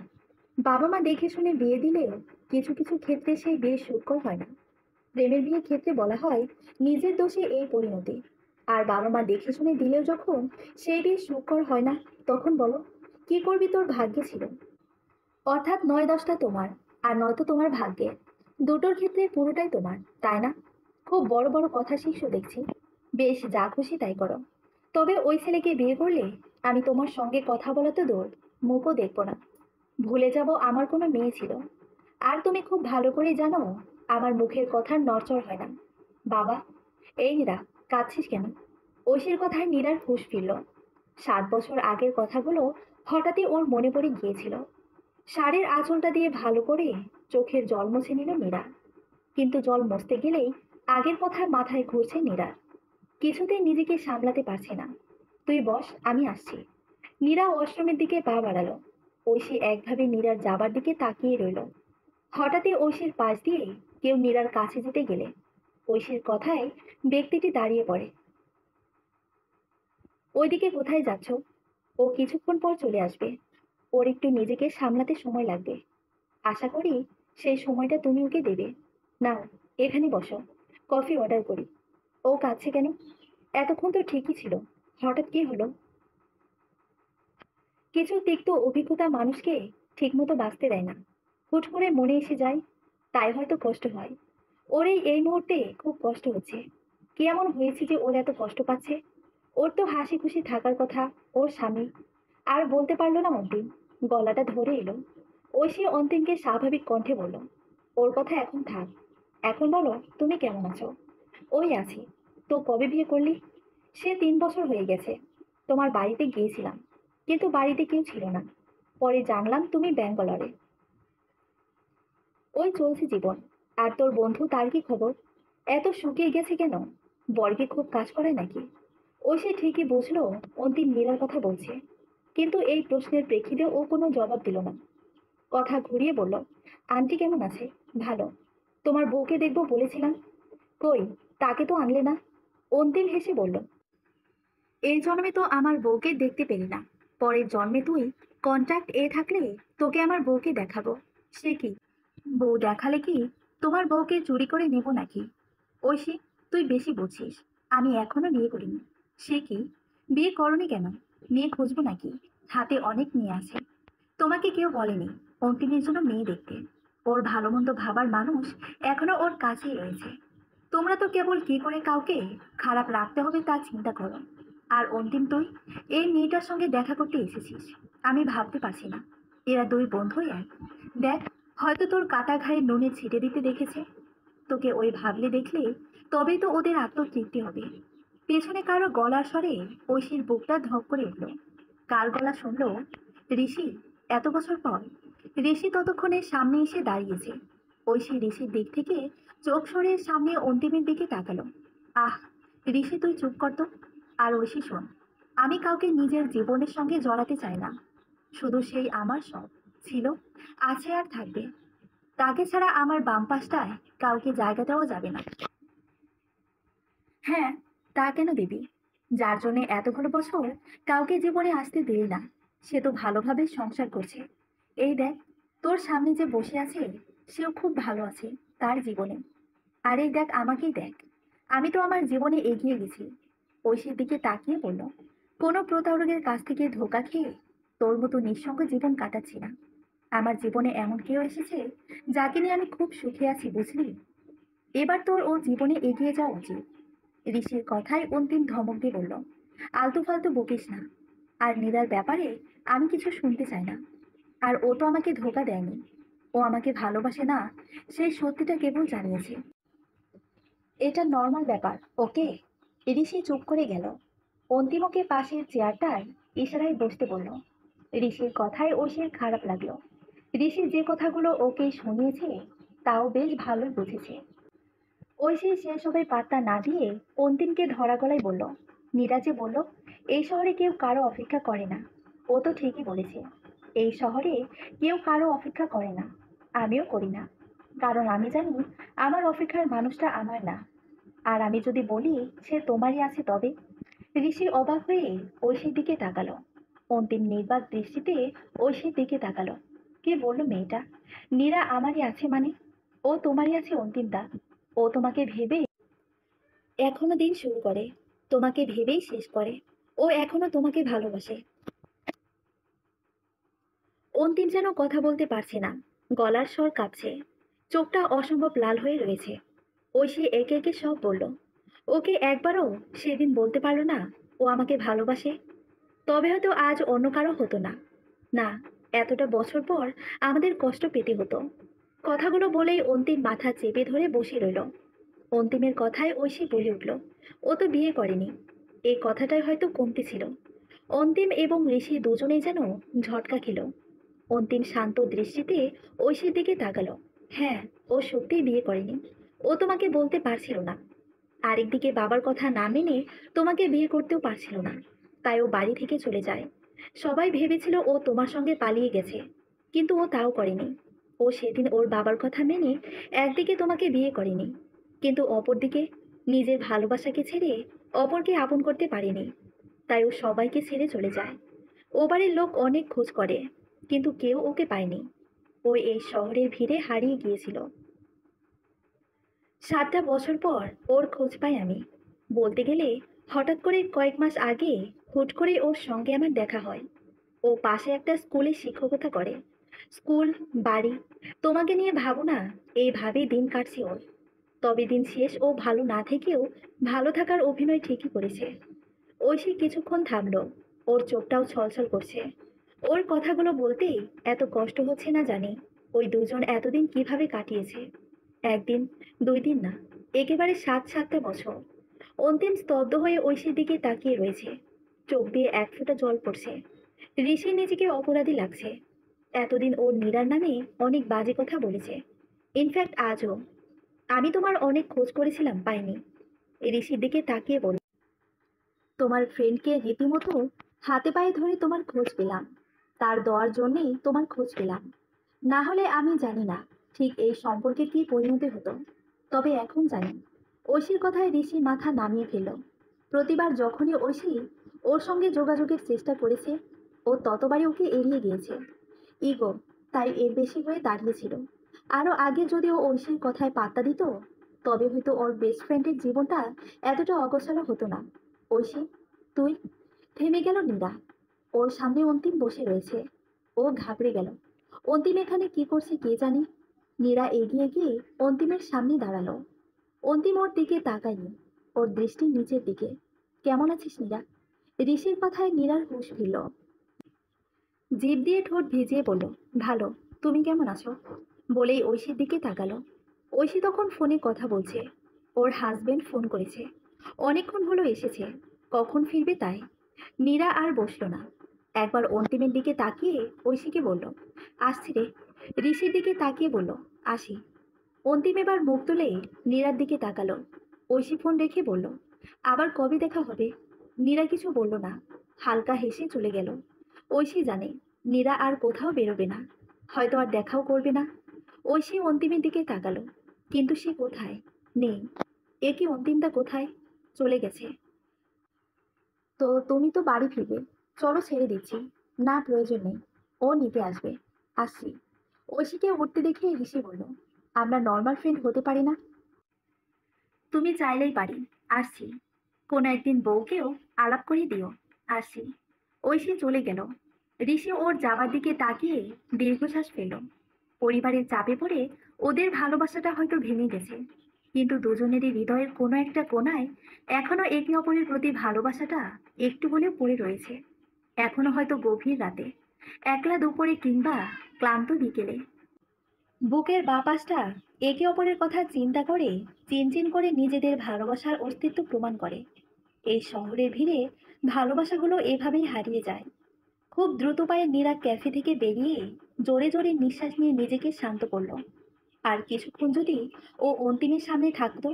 বাবা মা দেখে শুনে বিয়ে দিলেও কিছু কিছু ক্ষেত্রে সেই বিয়ে সুখকর হয় না। প্রেমের বিয়ের ক্ষেত্রে বলা হয় নিজের দোষে এই পরিণতি। আর বাবা মা দেখে শুনে দিলেও যখন সেই বিয়ে সুখকর হয় না, তখন বলো কি করবি? তোর ভাগ্যে ছিল। অর্থাৎ ৯-১০টা তোমার, আর নয়তো তোমার ভাগ্যে। দুটোর ক্ষেত্রে পুরোটাই তোমার, তাই না? খুব বড় বড় কথা শিখছো দেখছি। বেশ, যা খুশি তাই করো। তবে ওই ছেলেকে বিয়ে করলে আমি তোমার সঙ্গে কথা বলা তো দূর, মুখও দেখবো না। ভুলে যাব আমার কোনো মেয়ে ছিল। আর তুমি খুব ভালো করে জানো আমার মুখের কথার নড়চড় হয় না। বাবা, এই নীরা, কাঁদছিস কেন? ঐশীর কথায় নীরার হুঁশ ফিরল। ৭ বছর আগের কথাগুলো হঠাৎই ওর মনে পড়ে গিয়েছিল। শাড়ির আঁচলটা দিয়ে ভালো করে চোখের জল মুছে নিল নীরা। কিন্তু জল মুছতে গেলেই আগের কথা মাথায় ঘুরছে নীরার। কিছুতেই নিজেকে সামলাতে পারছে না। তুই বস, আমি আসছি। নীরা ওয়াশরুমের দিকে পা বাড়ালো। ঐশী একভাবে নীরার যাবার দিকে তাকিয়ে রইল। হঠাৎই ঐশীর পাশ দিয়ে কেউ নীরার কাছে যেতে গেলে ঐশীর কথায় ব্যক্তিটি দাঁড়িয়ে পড়ে। ওইদিকে কোথায় যাচ্ছ? ও কিছুক্ষণ পর চলে আসবে। ওর একটু নিজেকে সামলাতে সময় লাগবে। আশা করি সেই সময়টা তুমি ওকে দেবে। নাও, এখানে বসো, কফি অর্ডার করি। ও কাঁদছে কেন? এতক্ষণ তো ঠিকই ছিল, হঠাৎ কি হলো? কিছু তিক্ত অভিজ্ঞতা মানুষকে ঠিকমতো বাঁচতে দেয় না, হুট করে মনে এসে যায়, তাই হয়তো কষ্ট হয়। ওর এই মুহূর্তে খুব কষ্ট হচ্ছে। কি এমন হয়েছে যে ওর এত কষ্ট পাচ্ছে? ওর তো হাসি খুশি থাকার কথা, ওর স্বামী। আর বলতে পারলো না অন্তিম, গলাটা ধরে এলো। ঐশী অন্তিমকে স্বাভাবিক কণ্ঠে বলল, ওর কথা এখন থাক। এখন বলো তুমি কেমন আছো? ওই আছি। তো কবে বিয়ে করলি? সে 3 বছর হয়ে গেছে। তোমার বাড়িতে গিয়েছিলাম, কিন্তু বাড়িতে কেউ ছিল না। পরে জানলাম তুমি ব্যাঙ্গালোরে। ওই চলছে জীবন। আর তোর বন্ধু, তার কি খবর? এত শুকিয়ে গেছে কেন? বর্গে খুব কাজ করে নাকি? ও সে ঠিকই বুঝলো অন্তিম নীলার কথা বলছে, কিন্তু এই প্রশ্নের প্রেক্ষিতে ও কোনো জবাব দিল না। কথা ঘুরিয়ে বলল, আন্টি কেমন আছে? ভালো। তোমার বউকে দেখবো বলেছিলাম, কই, তাকে তো আনলে না? অন্তিম হেসে বলল, এই জন্মে তো আমার বউকে দেখতে পেলি না, পরের জন্মে তুই কন্ট্রাক্ট এ থাকলে তোকে আমার বউকে দেখাবো। সে কি? বউ দেখালে কি তোমার বউকে চুরি করে নেব নাকি? ঐশী, তুই বেশি বুঝিস। আমি এখনো বিয়ে করিনি। সে কি? বিয়ে করনি কেন? মেয়ে খুঁজবো নাকি? হাতে অনেক মেয়ে আছে। তোমাকে কেউ বলেনি অন্তিমের জন্য মেয়ে দেখতে। ওর ভালো মন্দ ভাবার মানুষ এখনো ওর কাছেই রয়েছে। তোমরা তো কেবল কি করে কাউকে খারাপ রাখতে হবে তা চিন্তা করো। আর অন্তিম, তুই এই মেয়েটার সঙ্গে দেখা করতে এসেছিস। আমি ভাবতে পারছি না এরা দুই বন্ধুই এক। দেখ, হয়তো তোর কাটা ঘায়ে নুনে ছিটে দিতে দেখেছে। তোকে ওই ভাবলে দেখলে তবেই তো ওদের আত্মতৃপ্তি হবে। পেছনে কারো গলার স্বরে ঐশীর বুকটা ধক করে উঠল। কার গলা শুনলো? ঋষি। এত বছর পর ঋষি ততক্ষণে সামনে এসে দাঁড়িয়েছে। ঐশী ঋষির দিক থেকে চোখ সরিয়ে সামনে অন্তিমের দিকে তাকালো। আহ, ঋষি তুই চুপ কর তো। আর ঐশী শোন, আমি কাউকে নিজের জীবনের সঙ্গে জড়াতে চাই না। শুধু সেই আমার সব ছিল, আছে আর থাকবে। তাকে ছাড়া আমার বাম পাশটায় কাউকে জায়গা দেওয়া যাবে না। হ্যাঁ, তা কেন দিবি? যার জন্য এতগুলো বছর কাউকে জীবনে আসতে দিলি না, সে তো ভালোভাবে সংসার করছে। এই দেখ, তোর সামনে যে বসে আছে সেও খুব ভালো আছে তার জীবনে। আর এই দেখ, আমাকেই দেখ, আমি তো আমার জীবনে এগিয়ে গেছি। ঐশীর দিকে তাকিয়ে বলল, কোনো প্রতারকের কাছ থেকে ধোকা খেয়ে তোর মতো নিঃসঙ্গ জীবন কাটাচ্ছি না। আমার জীবনে এমন কেউ এসেছে যাকে নিয়ে আমি খুব সুখে আছি, বুঝলি? এবার তোর ও জীবনে এগিয়ে যাওয়া উচিত। ঋষির কথায় অন্তিম ধমক দিয়ে বলল, আলতু ফালতু বকিস না। আর নীরার ব্যাপারে আমি কিছু শুনতে চাই না। আর ও তো আমাকে ধোকা দেয়নি। ও আমাকে ভালোবাসে না, সেই সত্যিটা কেবল জানিয়েছে। এটা নর্মাল ব্যাপার, ওকে? ঋষি চুপ করে গেল। অন্তিম ওকে পাশের চেয়ারটায় ইশারায় বসতে বলল। ঋষির কথায় ওশির খারাপ লাগলো। ঋষি যে কথাগুলো ওকে শুনিয়েছে তাও বেশ ভালোই বুঝেছে। ঐশী সেসবের পাত্তা না দিয়ে অন্তিমকে ধরা গলায় বলল, নীরাজে বলল, এই শহরে কেউ কারো অপেক্ষা করে না। ও তো ঠিকই বলেছে, এই শহরে কেউ কারো অপেক্ষা করে না। আমিও করি না, কারণ আমি জানি আমার অপেক্ষার মানুষটা আমার না। আর আমি যদি বলি সে তোমারই আছে তবে? ঋষি অবাক হয়ে ঐশীর দিকে তাকালো। অন্তিম নির্বাক দৃষ্টিতে ঐশীর দিকে তাকালো। কে বললো মেয়েটা নীরা আমারই আছে মানে? ও তোমারই আছে অন্তিম দা। ও তোমাকে ভেবে এখনো দিন শুরু করে, তোমাকে ভেবেই শেষ করে। ও এখনো তোমাকে ভালোবাসে। অন্তিম যেন কথা বলতে পারছে না, গলার স্বর কাঁপছে, চোখটা অসম্ভব লাল হয়ে রয়েছে। ঐশী একে একে সব বলল। ওকে একবারও সেদিন বলতে পারলো না ও আমাকে ভালোবাসে? তবে হয়তো আজ অন্য কারো হতো না। না, এতটা বছর পর আমাদের কষ্ট পেতে হতো। কথাগুলো বলেই অন্তিম মাথা চেপে ধরে বসে রইল। অন্তিমের কথায় ঐশী বলে উঠল, ও তো বিয়ে করেনি। এই কথাটাই হয়তো কমতি ছিল। অন্তিম এবং ঋষি দুজনেই যেন ঝটকা খেল। অন্তিম শান্ত দৃষ্টিতে ঐশীর দিকে তাকালো। হ্যাঁ, ও সত্যিই বিয়ে করেনি। ও তোমাকে বলতে পারছিল না। আরেকদিকে বাবার কথা না মেনে তোমাকে বিয়ে করতেও পারছিল না। তাই ও বাড়ি থেকে চলে যায়। সবাই ভেবেছিল ও তোমার সঙ্গে পালিয়ে গেছে, কিন্তু ও তাও করেনি। ও সেদিন ওর বাবার কথা মেনে একদিকে তোমাকে বিয়ে করেনি, কিন্তু অপরদিকে নিজের ভালোবাসাকে ছেড়ে অপরকে আপন করতে পারেনি। তাই ও সবাইকে ছেড়ে চলে যায়। ও বাড়ির লোক অনেক খোঁজ করে, কিন্তু কেউ ওকে পায়নি। ও এই শহরের ভিড়ে হারিয়ে গিয়েছিল। 7টা বছর পর ওর খোঁজ পাই আমি। বলতে গেলে হঠাৎ করে কয়েক মাস আগে হুট করে ওর সঙ্গে আমার দেখা হয়। ও পাশে একটা স্কুলে শিক্ষকতা করে। স্কুল, বাড়ি, তোমাকে নিয়ে ভাবো না, এইভাবেই দিন কাটছে ওর। তবে দিন শেষ ও ভালো না থেকেও ভালো থাকার অভিনয় ঠিকই করেছে। ঐশী কিছুক্ষণ থামলো। ওর চোখটাও ছলছল করছে। ওর কথাগুলো বলতেই এত কষ্ট হচ্ছে না জানি। ওই দুজন এতদিন কিভাবে কাটিয়েছে। একদিন, 2 দিন না, একেবারে 7টা বছর। অন্তিম স্তব্ধ হয়ে ঐশীর দিকে তাকিয়ে রয়েছে। চোখ দিয়ে এক ফোঁটা জল পড়ছে। ঋষি নিজেকে অপরাধী লাগছে। এতদিন ওর মীরার নামে অনেক বাজে কথা বলেছে। ইনফ্যাক্ট আজও। আমি তোমার অনেক খোঁজ করেছিলাম, পাইনি। ঋষির দিকে তাকিয়ে বলল, তোমার ফ্রেন্ডকে রীতিমতো হাতে পায়ে ধরে তোমার খোঁজ পেলাম। তার দেওয়ার জন্যেই তোমার খোঁজ পেলাম। না হলে আমি জানি না ঠিক এই সম্পর্কে কি পরিণতি হতো। তবে এখন জানি ঐশীর কথায় ঋষি মাথা নামিয়ে ফেলল। প্রতিবার যখনই ঐশী ওর সঙ্গে যোগাযোগের চেষ্টা করেছে, ও ততবারই ওকে এড়িয়ে গিয়েছে। ইগো তাই এর বেশি হয়ে দাঁড়িয়েছিল। আরো আগে যদি ও ঐশীর কথায় পাত্তা দিত, তবে হয়তো ওর বেস্ট ফ্রেন্ডের জীবনটা এতটা অগোছালো হতো না। ঐশী, তুই। থেমে গেল নীরা। ওর সামনে অন্তিম বসে রয়েছে। ও ঘাবড়ে গেল। অন্তিম এখানে কি করছে কে জানি। নীরা এগিয়ে গিয়ে অন্তিমের সামনে দাঁড়ালো। অন্তিম ওর দিকে তাকায়নি, ওর দৃষ্টি নিচের দিকে। কেমন আছিস নীরা? ঋষির কথায় নীরার হুঁশ ফিরল। জিভ দিয়ে ঠোঁট ভিজিয়ে বলল, ভালো। তুমি কেমন আছো? বলেই ঐশীর দিকে তাকালো। ঐশী তখন ফোনে কথা বলছে। ওর হাজবেন্ড ফোন করেছে, অনেকক্ষণ হলো এসেছে, কখন ফিরবে তাই। নীরা আর বসলো না। একবার অন্তিমের দিকে তাকিয়ে ঐশীকে বলল, আসছি রে। ঋষির দিকে তাকিয়ে বলল, আসি। অন্তিম এবার মুখ তুলে নীরার দিকে তাকালো। ঐশী ফোন রেখে বলল, আবার কবে দেখা হবে? নীরা কিছু বলল না, হালকা হেসে চলে গেল। ঐশী জানে নীরা আর কোথাও বেরোবে না, হয়তো আর দেখাও করবে না। ঐশী অন্তিমের দিকে তাকালো, কিন্তু সে কোথায়? নেই। এ কি অন্তিমটা কোথায়? চলে গেছে। তো তুমি তো বাড়ি ফিরবে, চলো ছেড়ে দিচ্ছি। না, প্রয়োজন নেই, ও নিতে আসবে। আসছি। ঐশীকে উঠতে দেখে ঋষি বলল, আমরা নর্মাল ফ্রেন্ড হতে পারি না? তুমি চাইলেই পারি। আসছি। কোনো একদিন বউকেও আলাপ করে দিও। আসছি। ঐশী চলে গেল। ঋষি ওর যাবার দিকে তাকিয়ে দীর্ঘশ্বাস ফেলল। পরিবারের চাপে পড়ে ওদের ভালোবাসাটা হয়তো ভেঙে গেছে, কিন্তু দুজনেরই হৃদয়ের কোনো একটা কোণায় এখনো একে অপরের প্রতি ভালোবাসাটা একটু হলেও পড়ে রয়েছে। এখনো হয়তো গভীর রাতে, একলা দুপুরে কিংবা ক্লান্ত বিকেলে বুকের বাঁ পাশটা একে অপরের কথা চিন্তা করে চিনচিন করে নিজেদের ভালোবাসার অস্তিত্ব প্রমাণ করে। এই শহরের ভিড়ে ভালোবাসাগুলো এভাবেই হারিয়ে যায়। খুব দ্রুত পায়ে নীরা ক্যাফে থেকে বেরিয়ে জোরে জোরে নিঃশ্বাস নিয়ে নিজেকে শান্ত করলো। আর কিছুক্ষণ যদি ও অন্তিমের সামনে থাকতো,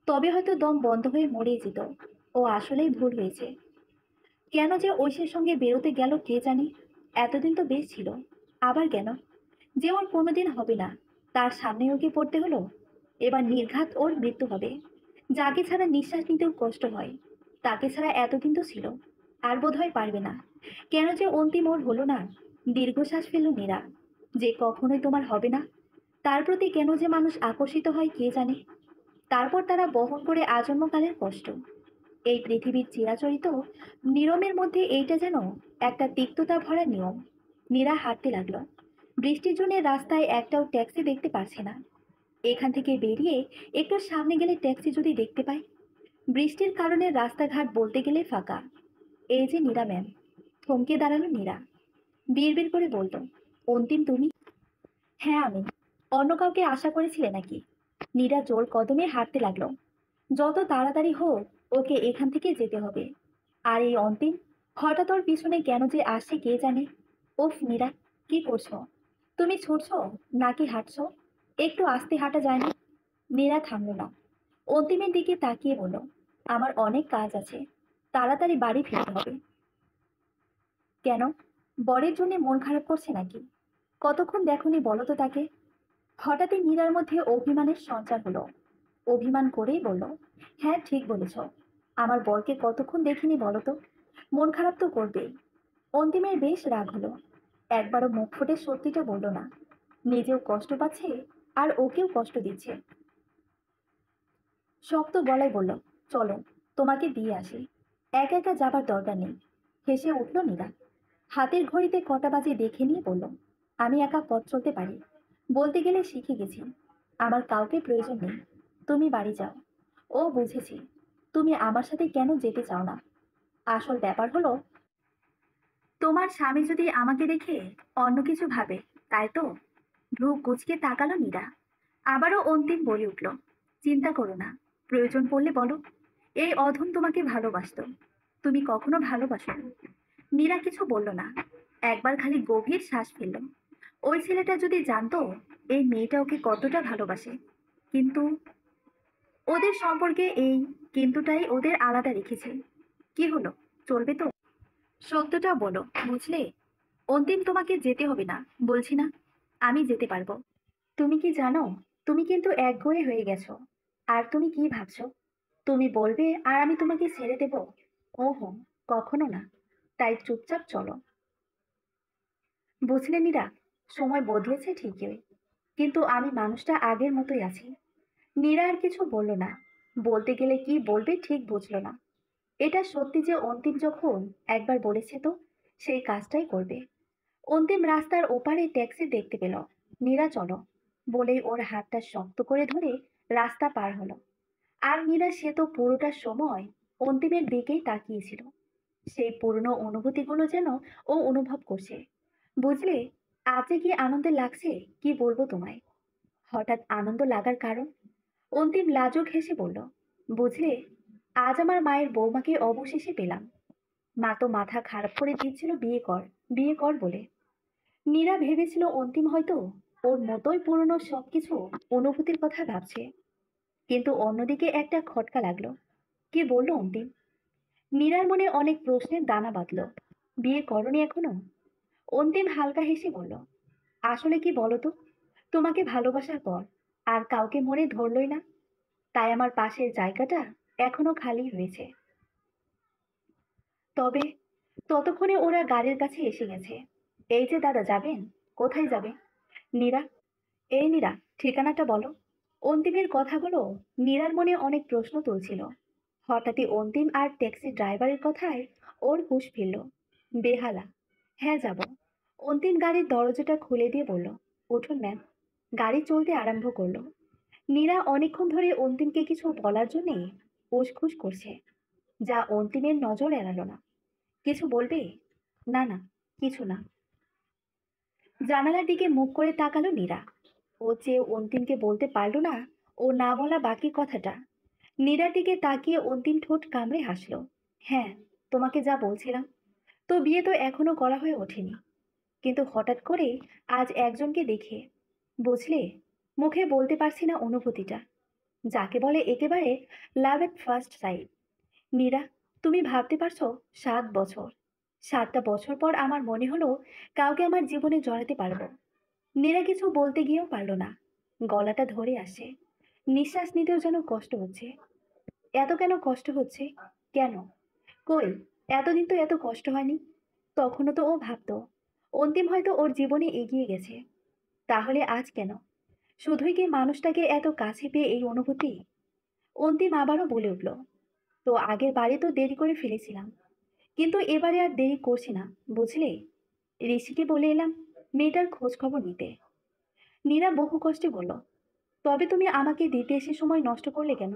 তবে হয়তো দম বন্ধ হয়ে মরে যেত। ও আসলেই ভুল হয়েছে। কেন যে ঐশীর সঙ্গে বেরোতে গেল কে জানে। এতদিন তো বেশ ছিল, আবার কেন? যে ওর কোনোদিন হবে না, তার সামনে ওকে পড়তে হলো। এবার নির্ঘাত ওর মৃত্যু হবে। যাকে ছাড়া নিঃশ্বাস নিতেও কষ্ট হয়, তাকে ছাড়া এতদিন তো ছিল, আর বোধহয় পারবে না। কেন যে অন্তিম ওর হলো না? দীর্ঘশ্বাস ফেলল নীরা। যে কখনোই তোমার হবে না, তার প্রতি কেন যে মানুষ আকর্ষিত হয় কে জানে। তারপর তারা বহন করে আজন্মকালের কষ্ট। এই পৃথিবীর চিরাচরিত নিয়মের মধ্যে এইটা যেন একটা তিক্ততা ভরা নিয়ম। নীরা হাঁটতে লাগলো। বৃষ্টির জন্য রাস্তায় একটাও ট্যাক্সি দেখতে পারছে না। এখান থেকে বেরিয়ে একটু সামনে গেলে ট্যাক্সি যদি দেখতে পায়। বৃষ্টির কারণে রাস্তাঘাট বলতে গেলে ফাঁকা। এই যে নীরা ম্যাম। থমকে দাঁড়ালো নীরা। বিড়বিড় করে বলল, অন্তিম তুমি? হ্যাঁ আমি। অন্য কাউকে আশা করেছিলে নাকি? নীরা জোর কদমে হাঁটতে লাগলো। যত তাড়াতাড়ি হোক, ওকে এখান থেকে যেতে হবে। আর এই অন্তিম হঠাৎ ওর পিছনে কেন যে আসছে কে জানে। উফ নীরা, কি করছো? তুমি ছুটছো নাকি হাঁটছো? একটু আস্তে হাঁটা যায় না? নীরা থামল না। অন্তিমের দিকে তাকিয়ে বলল, আমার অনেক কাজ আছে, তাড়াতাড়ি বাড়ি ফিরতে হবে। কেন? বরের জন্য মন খারাপ করছে নাকি? কতক্ষণ দেখনি বলো তো তাকে? হঠাৎই নীরার মধ্যে অভিমানের সঞ্চার হলো। অভিমান করেই বলল, হ্যাঁ ঠিক বলেছ। আমার বরকে কতক্ষণ দেখিনি বলো তো? মন খারাপ তো করবেই। অন্তিমের বেশ রাগ হলো। একবারও মুখ ফুটে সত্যিটা বলল না। নিজেও কষ্ট পাচ্ছে, আর ওকেও কষ্ট দিচ্ছে। শক্ত গলায় বলল, চলো, তোমাকে দিয়ে আসি। একা একা যাবার দরকার নেই। হেসে উঠল নীরা। হাতের ঘড়িতে কটা বাজে দেখে নিয়ে বলল, আমি একা পথ চলতে পারি, বলতে গেলে শিখে গেছি। আমার কাউকে প্রয়োজন নেই। তুমি বাড়ি যাও। ও বুঝেছি, তুমি আমার সাথে কেন যেতে চাও না। আসল ব্যাপার হলো, তোমার স্বামী যদি আমাকে দেখে অন্য কিছু ভাবে, তাই তো? ভ্রু কুচকে তাকালো নীরা। আবারও অন্তিম বলে উঠল, চিন্তা করো না, প্রয়োজন পড়লে বলো। এই অধম তোমাকে ভালোবাসতো, তুমি কখনো ভালোবাসোনি। নীরা কিছু বলল না, একবার খালি গভীর শ্বাস ফেলল। ওই ছেলেটা যদি জানতো এই মেয়েটা ওকে কতটা ভালোবাসে। কিন্তু ওদের সম্পর্কে এই কিন্তুটাই ওদের আলাদা রেখেছে। কি হলো, চলবে তো? সত্যটা বলো, বুঝলে? অন্তিম তোমাকে যেতে হবে না বলছি না, আমি যেতে পারবো। তুমি কি জানো, তুমি কিন্তু একগুঁয়ে হয়ে গেছো। আর তুমি কি ভাবছো? তুমি বলবে আর আমি তোমাকে ছেড়ে দেব? ওহো, কখনো না। তাই চুপচাপ চলো। বুঝলে মীরা, সময় বদলেছে ঠিকই, কিন্তু আমি মানুষটা আগের মতোই আছি। মীরা আর কিছু বলল না। বলতে গেলে কি বলবে ঠিক বুঝলো না। এটা সত্যি যে অন্তিম যখন একবার বলেছে তো সেই কাজটাই করবে। অন্তিম রাস্তার ওপারে ট্যাক্সি দেখতে পেল। মীরা চলো বলেই ওর হাতটা শক্ত করে ধরে রাস্তা পার হলো। আর মীরা সে তো পুরোটা সময় অন্তিমের দিকেই তাকিয়েছিল। সেই পুরনো অনুভূতিগুলো যেন ও অনুভব করছে। বুঝলে, আজ যে কি আনন্দে লাগছে, কি বলবো তোমায়। হঠাৎ আনন্দ লাগার কারণ? অন্তিম লাজুক হেসে বলল, বুঝলে, আজ আমার মায়ের বৌমাকে অবশেষে পেলাম। মা তো মাথা খারাপ করে দিচ্ছিল বিয়ে কর, বিয়ে কর বলে। মীরা ভেবেছিল অন্তিম হয়তো ওর মতোই পুরনো সবকিছু অনুভূতির কথা ভাবছে। কিন্তু অন্যদিকে একটা খটকা লাগলো। কি বললো অন্তিম? মীরার মনে অনেক প্রশ্নের দানা বাঁধলো। বিয়ে করনি এখনো? অন্তিম হালকা হেসে বলল, আসলে কি বলো তো, তোমাকে ভালোবাসার পর আর কাউকে মনে ধরলই না। তাই আমার পাশের জায়গাটা এখনো খালি রয়েছে। তবে ততক্ষণে ওরা গাড়ির কাছে এসে গেছে। এই যে দাদা, যাবেন? কোথায় যাবে? নীরা, এই নীরা, ঠিকানাটা বলো। অন্তিমের কথাগুলো নীরার মনে অনেক প্রশ্ন তুলছিল। হঠাৎই অন্তিম আর ট্যাক্সি ড্রাইভারের কথায় ওর হুঁশ ফিরল। বেহালা। হ্যাঁ, যাব। অন্তিম গাড়ির দরজাটা খুলে দিয়ে বলল, উঠুন ম্যাম। গাড়ি চলতে আরম্ভ করলো। নীরা অনেকক্ষণ ধরে অন্তিমকে কিছু বলার জন্যে উসখুস করছে, যা অন্তিমের নজর এড়ালো না। কিছু বলবে? না না, কিছু না। জানালার দিকে মুখ করে তাকালো নীরা। ও যে অন্তিমকে বলতে পারল না ও না বলা বাকি কথাটা। নীরার দিকে তাকিয়ে অন্তিম ঠোঁট কামড়ে হাসলো। হ্যাঁ, তোমাকে যা বলছিলাম। তো বিয়ে তো এখনো করা হয়ে ওঠেনি, কিন্তু হঠাৎ করে আজ একজনকে দেখে, বুঝলে, মুখে বলতে পারছি না অনুভূতিটা, যাকে বলে একেবারে লাভ এট ফার্স্ট সাইট। মীরা, তুমি ভাবতে পারছো, 7 বছর, 7টা বছর পর আমার মনে হলো কাউকে আমার জীবনে জড়াতে পারবো। নীরা কিছু বলতে গিয়েও পারলো না। গলাটা ধরে আসে। নিঃশ্বাস নিতেও যেন কষ্ট হচ্ছে। এত কেন কষ্ট হচ্ছে? কেন? কই, এতদিন তো এত কষ্ট হয়নি। তখনও তো ও ভাবতো অন্তিম হয়তো ওর জীবনে এগিয়ে গেছে। তাহলে আজ কেন? শুধুই কি মানুষটাকে এত কাছে পেয়ে এই অনুভূতি? অন্তিম আবারও বলে উঠল, তো আগের বারে তো দেরি করে ফেলেছিলাম, কিন্তু এবারে আর দেরি করছি না, বুঝলে। ঋষিকে বলে এলাম মেয়েটার খোঁজ খবর নিতে। নীরা বহু কষ্টে বলল, তবে তুমি আমাকে দিতে এসে সময় নষ্ট করলে কেন?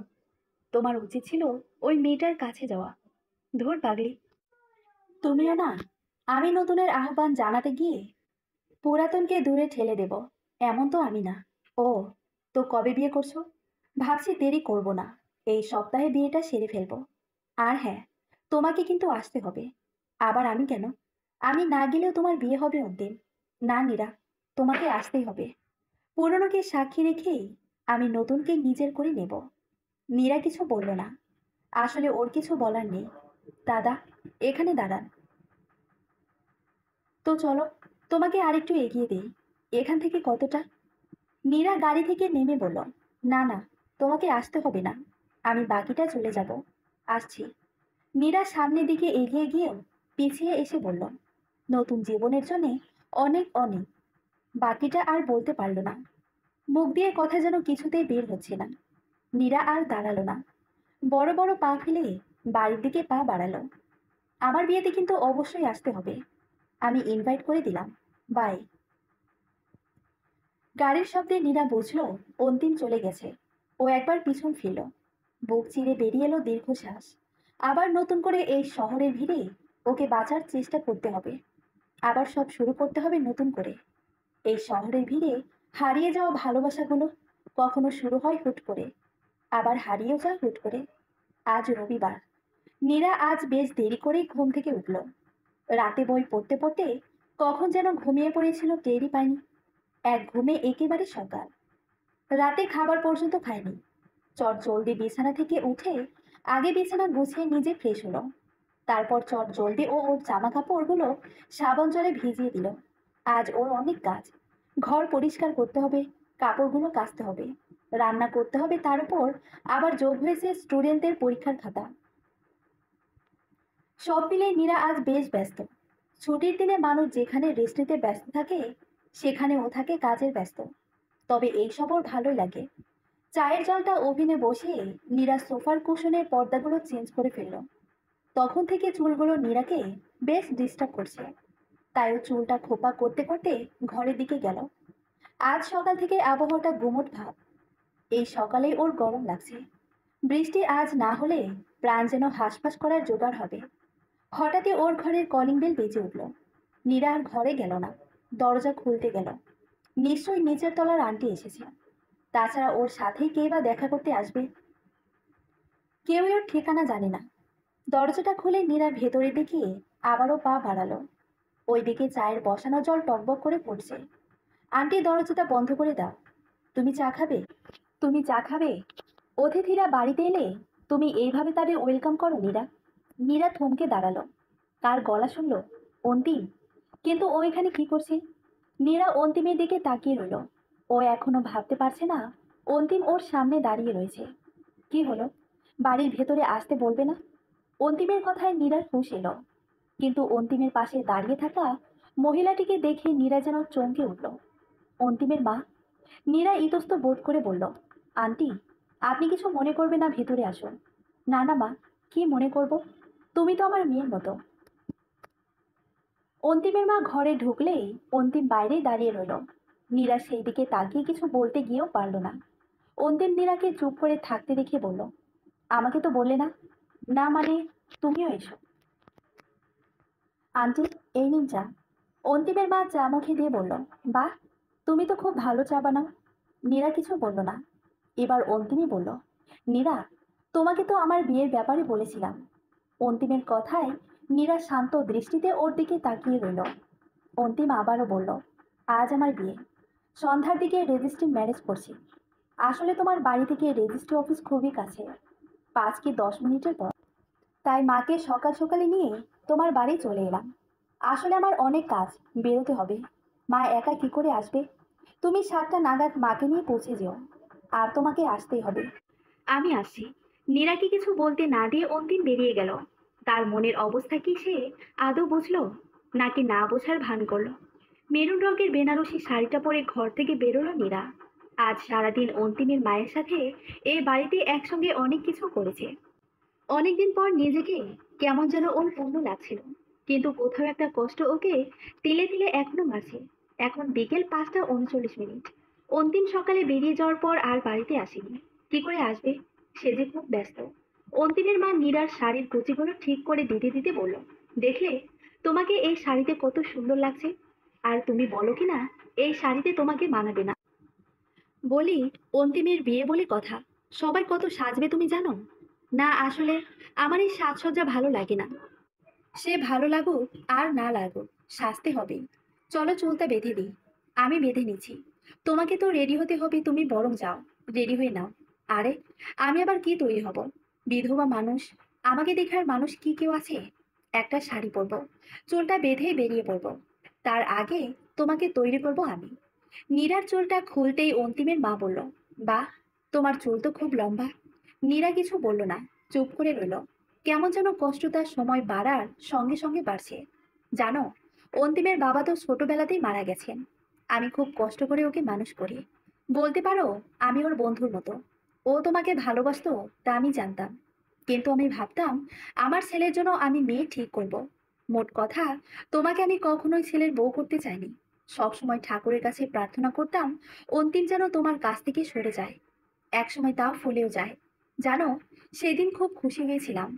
তোমার উচিত ছিল ওই মেয়েটার কাছে যাওয়া। ধুর পাগলি, তুমিও না। আমি নতুনের আহ্বান জানাতে গিয়ে পুরাতনকে দূরে ঠেলে দেব, এমন তো আমি না। ও, তো কবে বিয়ে করছো? ভাবছি দেরি করব না, এই সপ্তাহে বিয়েটা সেরে ফেলবো। আর হ্যাঁ, তোমাকে কিন্তু আসতে হবে। আবার আমি কেন? আমি না গেলেও তোমার বিয়ে হবে অন্তিম। না নীরা, তোমাকে আসতেই হবে। পুরনোকে সাক্ষী রেখেই আমি নতুনকে নিজের করে নেব। নীরা কিছু বলল না। আসলে ওর কিছু বলার নেই। দাদা, এখানে দাঁড়ান। তো চলো, তোমাকে আরেকটু এগিয়ে দেই। এখান থেকে কতটা? নীরা গাড়ি থেকে নেমে বলল, না না, তোমাকে আসতে হবে না, আমি বাকিটা চলে যাব। আসছি। নীরা সামনের দিকে এগিয়ে গিয়েও পিছিয়ে এসে বলল, নতুন জীবনের জন্য অনেক অনেক। বাকিটা আর বলতে পারল না। মুখ দিয়ে কথা যেন কিছুতেই বের হচ্ছে না। নীরা আর দাঁড়ালো না। বড় বড় পা ফেলে বাড়ির দিকে পা বাড়ালো। আমার বিয়েতে কিন্তু অবশ্যই আসতে হবে। আমি ইনভাইট করে দিলাম। বাই। গাড়ির শব্দে নীরা বুঝলো অন্তিম চলে গেছে। ও একবার পিছন ফিরল। বুক চিরে বেরিয়ে এলো দীর্ঘশ্বাস। আবার নতুন করে এই শহরের ভিড়ে ওকে বাঁচার চেষ্টা করতে হবে। আবার সব শুরু করতে হবে নতুন করে। এই শহরের ভিড়ে হারিয়ে যাওয়া ভালোবাসাগুলো কখনো শুরু হয় হুট করে, আবার হারিয়েও যায় হুট করে। আজ রবিবার। নীরা আজ বেশ দেরি করেই ঘুম থেকে উঠল। রাতে বই পড়তে পড়তে কখন যেন ঘুমিয়ে পড়েছিল টেরই পায়নি। এক ঘুমে একেবারে সকাল। রাতে খাবার পর্যন্ত খায়নি। চট জলদি বিছানা থেকে উঠে আগে বিছানা গুছিয়ে নিজে ফ্রেশ হলো। তারপর চট জলদি ও ওর জামা কাপড়গুলো সাবান জলে ভিজিয়ে দিল। আজ ওর অনেক কাজ। ঘর পরিষ্কার করতে হবে, কাপড়গুলো কাচতে হবে। রান্না করতে হবে, তার উপর আবার যোগ হয়েছে স্টুডেন্টদের পরীক্ষার খাতা। সব মিলিয়ে নীরা আজ বেশ ব্যস্ত। ছুটির দিনে মানুষ যেখানে রেস্ট নিতে ব্যস্ত থাকে, সেখানে ও থাকে কাজের ব্যস্ত। তবে এইসব ওর ভালোই লাগে। চায়ের জলটা ওভেনে বসিয়ে নীরা সোফার কুশনের পর্দাগুলো চেঞ্জ করে ফেলল। তখন থেকে চুলগুলো নীরাকে বেশ ডিস্টার্ব করছে। তাই ও চুলটা খোপা করতে করতে ঘরের দিকে গেল। আজ সকাল থেকে আবহাওয়াটা গুমোট ভাব। এই সকালে ওর গরম লাগছে। বৃষ্টি আজ না হলে প্রাণ যেন হাঁসফাঁস করার জোগাড় হবে। হঠাৎই ওর ঘরের কলিং বেল বেজে উঠল। নীরা আর ঘরে গেল না, দরজা খুলতে গেল। নিশ্চয়ই নিচের তলার আন্টি এসেছে। তাছাড়া ওর সাথেই কে বা দেখা করতে আসবে। কেউই ওর ঠিকানা জানে না। দরজাটা খুলে নীরা ভেতরের দিকে আবারও পা বাড়ালো। ওইদিকে চায়ের বসানো জল টকবক করে পড়ছে। আন্টি, দরজাটা বন্ধ করে দাও। তুমি চা খাবে? তুমি চা খাবে? অতিথিরা বাড়িতে এলে তুমি এইভাবে তাদের ওয়েলকাম করো নীরা? নীরা থমকে দাঁড়ালো। কার গলা শুনলো? অন্তিম। কিন্তু ও এখানে কি করছে? নীরা অন্তিমের দিকে তাকিয়ে রইল। ও এখনো ভাবতে পারছে না অন্তিম ওর সামনে দাঁড়িয়ে রয়েছে। কি হলো? বাড়ির ভেতরে আসতে বলবে না? অন্তিমের কথায় নীরার হুঁশ এলো। কিন্তু অন্তিমের পাশে দাঁড়িয়ে থাকা মহিলাটিকে দেখে নীরা যেন চমকে উঠল। অন্তিমের মা। নীরা ইতস্ত বোধ করে বলল, আন্টি, আপনি কিছু মনে করবে না, ভেতরে আসুন। না না মা, কি মনে করব? তুমি তো আমার মেয়ের মতো। অন্তিমের মা ঘরে ঢুকলেই অন্তিম বাইরেই দাঁড়িয়ে রইল। নীরা সেই দিকে তাকিয়ে কিছু বলতে গিয়েও পারল না। অন্তিম নীরাকে চুপ করে থাকতে দেখে বলল, আমাকে তো বললে না। না মানে, তুমিও এসো। আন্টি, এই নিন চা। অন্তিমের মা চা মুখে দিয়ে বলল, বাহ, তুমি তো খুব ভালো চা বানাও। নীরা কিছু বলল না। এবার অন্তিমই বলল, নীরা, তোমাকে তো আমার বিয়ের ব্যাপারে বলেছিলাম। অন্তিমের কথায় নীরা শান্ত দৃষ্টিতে ওর দিকে তাকিয়ে রইল। অন্তিম আবারও বলল, আজ আমার বিয়ে। সন্ধ্যার দিকে রেজিস্ট্রি ম্যারেজ করছি। আসলে তোমার বাড়ি থেকে রেজিস্ট্রি অফিস খুবই কাছে, 5 কি 10 মিনিটের পর। তাই মাকে সকাল সকালে নিয়ে তোমার বাড়ি চলে এলাম। আসলে আমার অনেক কাজ, বেরোতে হবে। মা একা কি করে আসবে? তুমি 7টা নাগাদ মাকে নিয়ে পৌঁছে যেও। আর তোমাকে আসতেই হবে। আমি আসছি। নীরাকে কিছু বলতে না দিয়ে অন্তিম বেরিয়ে গেল। তার মনের অবস্থা কি সে আদৌ বুঝলো, নাকি না বোঝার ভান করলো? মেরুন রঙের বেনারসি শাড়িটা পরে ঘর থেকে বেরোলো নীরা। আজ সারাদিন অন্তিমের মায়ের সাথে এই বাড়িতে একসঙ্গে অনেক কিছু করেছে। অনেকদিন পর নিজেকে কেমন যেন ওর পূর্ণ লাগছিল। কিন্তু কোথাও একটা কষ্ট ওকে তিলে তিলে এখনো মারছে। এখন বিকেল 5টা 39 মিনিট। অন্তিম সকালে বেরিয়ে যাওয়ার পর আর বাড়িতে আসেনি। কি করে আসবে? সে যে খুব ব্যস্ত। অন্তিমের মা নীরার শাড়ির কুচিগুলো ঠিক করে দিতে দিতে বলল, দেখলে তোমাকে এই শাড়িতে কত সুন্দর লাগছে। আর তুমি বলো কি না এই শাড়িতে তোমাকে মানাবে না। বলি, অন্তিমের বিয়ে বলে কথা, সবাই কত সাজবে তুমি জানো? না, আসলে আমার এই সাজসজ্জা ভালো লাগে না। সে ভালো লাগুক আর না লাগুক, সাজতে হবে। চলো চুলটা বেঁধে দিই। আমি বেঁধে নিচ্ছি। তোমাকে তো রেডি হতে হবে, তুমি বরং যাও, রেডি হয়ে নাও। আরে, আমি আবার কি তৈরি হব? বিধবা মানুষ, আমাকে দেখার মানুষ কি কেউ আছে? একটা শাড়ি পরবো, চুলটা বেঁধেই বেরিয়ে পড়বো। তার আগে তোমাকে তৈরি করব আমি। নীরার চুলটা খুলতেই অন্তিমের মা বলল, বাহ, তোমার চুল তো খুব লম্বা। নীরা কিছু বলল না, চুপ করে রইল। কেমন যেন কষ্ট তার সময় বাড়ার সঙ্গে সঙ্গে বাড়ছে। জানো, অন্তিমের বাবা তো ছোটবেলাতেই মারা গেছেন। আমি খুব কষ্ট করে ওকে মানুষ করি। বলতে পারো আমি ওর বন্ধুর মতো। ও তোমাকে ভালোবাসতো, তা আমি জানতাম। কিন্তু আমি ভাবতাম আমার ছেলের জন্য আমি মেয়ে ঠিক করব। মোট কথা, তোমাকে আমি কখনোই ছেলের বউ করতে চাইনি। সবসময় ঠাকুরের কাছে প্রার্থনা করতাম অন্তিম যেন তোমার কাছ থেকে সরে যায়। একসময় তাও ফুলেও যায়। জানো, সেদিন খুব খুশি হয়েছিলাম।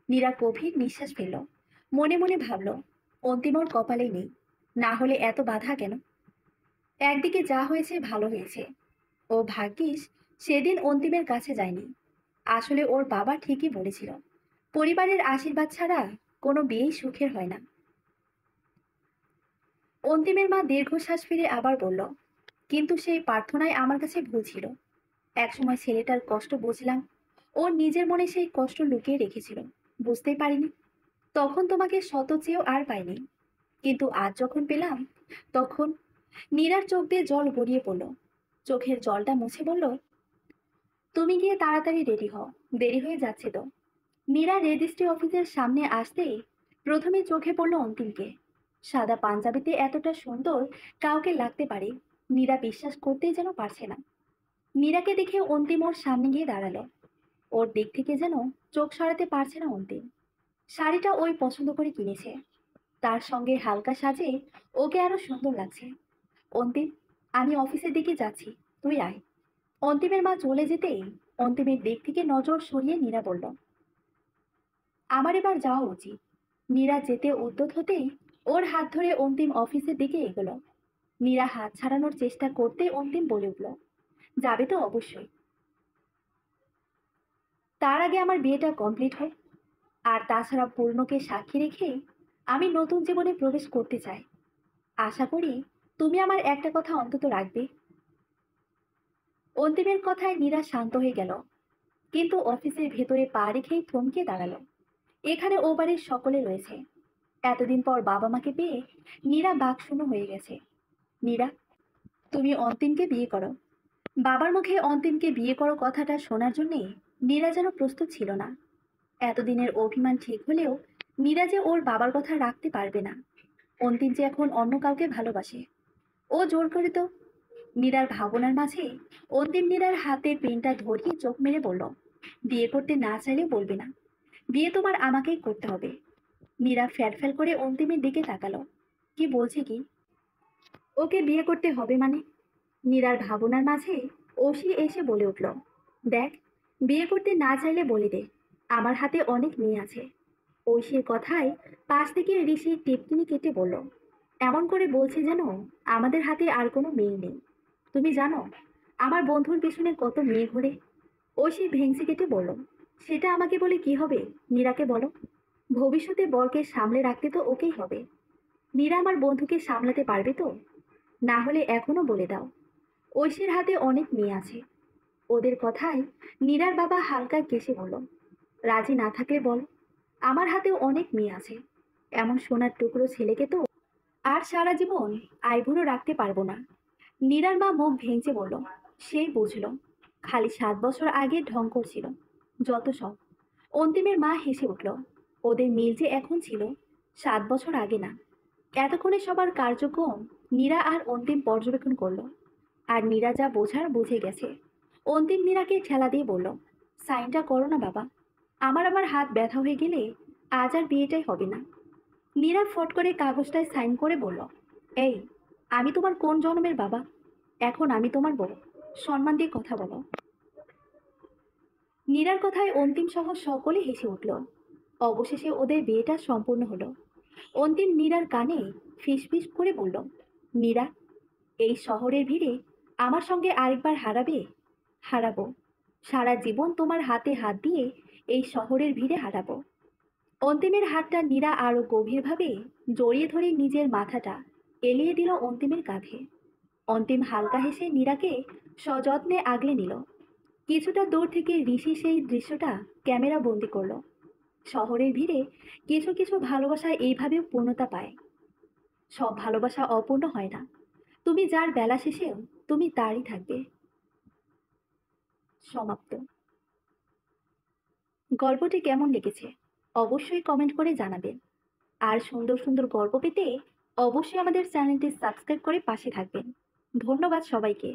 নীরা গভীর নিঃশ্বাস ফেলল। মনে মনে ভাবল, অন্তিম ওর কপালেই নেই। না হলে এত বাধা কেন? একদিকে যা হয়েছে ভালো হয়েছে। ও ভাগ্যিস সেদিন অন্তিমের কাছে যায়নি। আসলে ওর বাবা ঠিকই বলেছিল, পরিবারের আশীর্বাদ ছাড়া কোনো বিয়েই সুখের হয় না। অন্তিমের মা দীর্ঘশ্বাস ফিরে আবার বলল, কিন্তু সেই প্রার্থনায় আমার কাছে ভুল ছিল। একসময় ছেলেটার কষ্ট বুঝলাম। ও নিজের মনে সেই কষ্ট লুকিয়ে রেখেছিল, বুঝতেই পারিনি। তখন তোমাকে শত চেয়েও আর পাইনি। কিন্তু আজ যখন পেলাম, তখন। নীরার চোখ দিয়ে জল গড়িয়ে পড়ল। চোখের জলটা মুছে বলল, তুমি গিয়ে তাড়াতাড়ি রেডি হও, দেরি হয়ে যাচ্ছে তো। মীরা রেজিস্ট্রি অফিসের সামনে আসতেই প্রথমে চোখে পড়ল অন্তিমকে। সাদা পাঞ্জাবিতে এতটা সুন্দর কাউকে লাগতে পারে, মীরা বিশ্বাস করতেই যেন পারছে না। মীরাকে দেখে অন্তিম ওর সামনে গিয়ে দাঁড়ালো। ওর দিক থেকে যেন চোখ সরাতে পারছে না অন্তিম। শাড়িটা ওই পছন্দ করে কিনেছে, তার সঙ্গে হালকা সাজে ওকে আরো সুন্দর লাগছে। অন্তিম, আমি অফিসের দিকে যাচ্ছি, তুই আয়। অন্তিমের মা চলে যেতেই অন্তিমের দিক থেকে নজর সরিয়ে নীরা বলল, আমার এবার যাওয়া উচিত। নীরা যেতে উদ্যত হতেই ওর হাত ধরে অন্তিম অফিসের দিকে এগোলো। নীরা হাত ছাড়ানোর চেষ্টা করতে অন্তিম বলে উঠল, যাবে তো অবশ্যই, তার আগে আমার বিয়েটা কমপ্লিট হোক। আর তাছাড়া পূর্ণকে সাক্ষী রেখে আমি নতুন জীবনে প্রবেশ করতে চাই। আশা করি তুমি আমার একটা কথা অন্তত রাখবে। অন্তিমের কথায় নীরা শান্ত হয়ে গেল, কিন্তু অফিসের ভেতরে পা রেখেই থমকে দাঁড়ালো। এখানে ও বাড়ির সকলে রয়েছে। এতদিন পর বাবা মাকে পেয়ে নীরা বাকশূন্য হয়ে গেছে। নীরা, তুমি অন্তিমকে বিয়ে করো। বাবার মুখে অন্তিমকে বিয়ে করো কথাটা শোনার জন্যে নীরা যেন প্রস্তুত ছিল না। এতদিনের অভিমান ঠিক হলেও নীরা যে ওর বাবার কথা রাখতে পারবে না। অন্তিম যে এখন অন্য কাউকে ভালোবাসে, ও জোর করে তো। নীরার ভাবনার মাঝে অন্তিম নীরার হাতে পেনটা ধরিয়ে চোখ মেরে বলল, বিয়ে করতে না চাইলেও বলবে না, বিয়ে তোমার আমাকেই করতে হবে। নীরা ফ্যালফ্যাল করে অন্তিমের দিকে তাকালো, কি বলছে কি? ওকে বিয়ে করতে হবে মানে? নীরার ভাবনার মাঝে অসি এসে বলে উঠল, দেখ, বিয়ে করতে না চাইলে বলে দে, আমার হাতে অনেক মেয়ে আছে। ঐশীর কথায় পাশ থেকে ঋষি টিপকিনি কেটে বলল, এমন করে বলছে যেন আমাদের হাতে আর কোনো মেয়ে নেই। তুমি জানো আমার বন্ধুর পিছনে কত মেয়ে ঘোরে? ঐশী ভেংসি কেটে বলল, সেটা আমাকে বলে কি হবে, নীরাকে বলো। ভবিষ্যতে বরকে সামলে রাখতে তো ওকেই হবে। নীরা আমার বন্ধুকে সামলাতে পারবে তো? না হলে এখনো বলে দাও, ঐশীর হাতে অনেক মেয়ে আছে। ওদের কথায় নীরার বাবা হালকা কেসে বলল, রাজি না থাকলে বল, আমার হাতেও অনেক মেয়ে আছে। এমন সোনার টুকরো ছেলেকে তো আর সারা জীবন আইবুড়ো রাখতে পারবো না। নীরার মা মুখ ভেঙচে বলল, সেই বুঝলো, খালি 7 বছর আগে ঢং করছিল, যত সব। অন্তিমের মা হেসে উঠল, ওদের মিল যে এখন ছিল, 7 বছর আগে না। এতক্ষণে সবার কার্যক্রম নীরা আর অন্তিম পর্যবেক্ষণ করলো। আর নীরা যা বোঝার বুঝে গেছে। অন্তিম নীরাকে ঠেলা দিয়ে বলল, সাইনটা করো না বাবা, আমার হাত ব্যথা হয়ে গেলে আজ আর বিয়েটাই হবে না। নীরা ফট করে কাগজটায় সাইন করে বলল, এই, আমি তোমার কোন জন্মের বাবা? এখন আমি তোমার বউ, সম্মান দিয়ে কথা বলো। নীরার কথায় অন্তিম সহ সকলে হেসে উঠল। অবশেষে ওদের বিয়েটা সম্পূর্ণ হলো। অন্তিম নীরার কানে ফিসফিস করে বলল, নীরা, এই শহরের ভিড়ে আমার সঙ্গে আরেকবার হারাবে? হারাবো, সারা জীবন তোমার হাতে হাত দিয়ে এই শহরের ভিড়ে হারাবো। অন্তিমের হাতটা নীরা আরো গভীরভাবে জড়িয়ে ধরে নিজের মাথাটা এলিয়ে দিল অন্তিমের কাঁধে। অন্তিম হালকা হেসে নীরাকে সযত্নে আগলে নিল। কিছুটা দূর থেকে ঋষি সেই দৃশ্যটা ক্যামেরা বন্দি করলো। শহরের ভিড়ে কিছু কিছু ভালোবাসা এইভাবেও পূর্ণতা পায়। সব ভালোবাসা অপূর্ণ হয় না। তুমি যার বেলা শেষেও তুমি তারই থাকবে। সমাপ্ত। গল্পটি কেমন লেগেছে অবশ্যই কমেন্ট করে জানাবেন। আর সুন্দর সুন্দর গল্প পেতে অবশ্যই আমাদের চ্যানেলটি সাবস্ক্রাইব করে পাশে থাকবেন। ধন্যবাদ সবাইকে।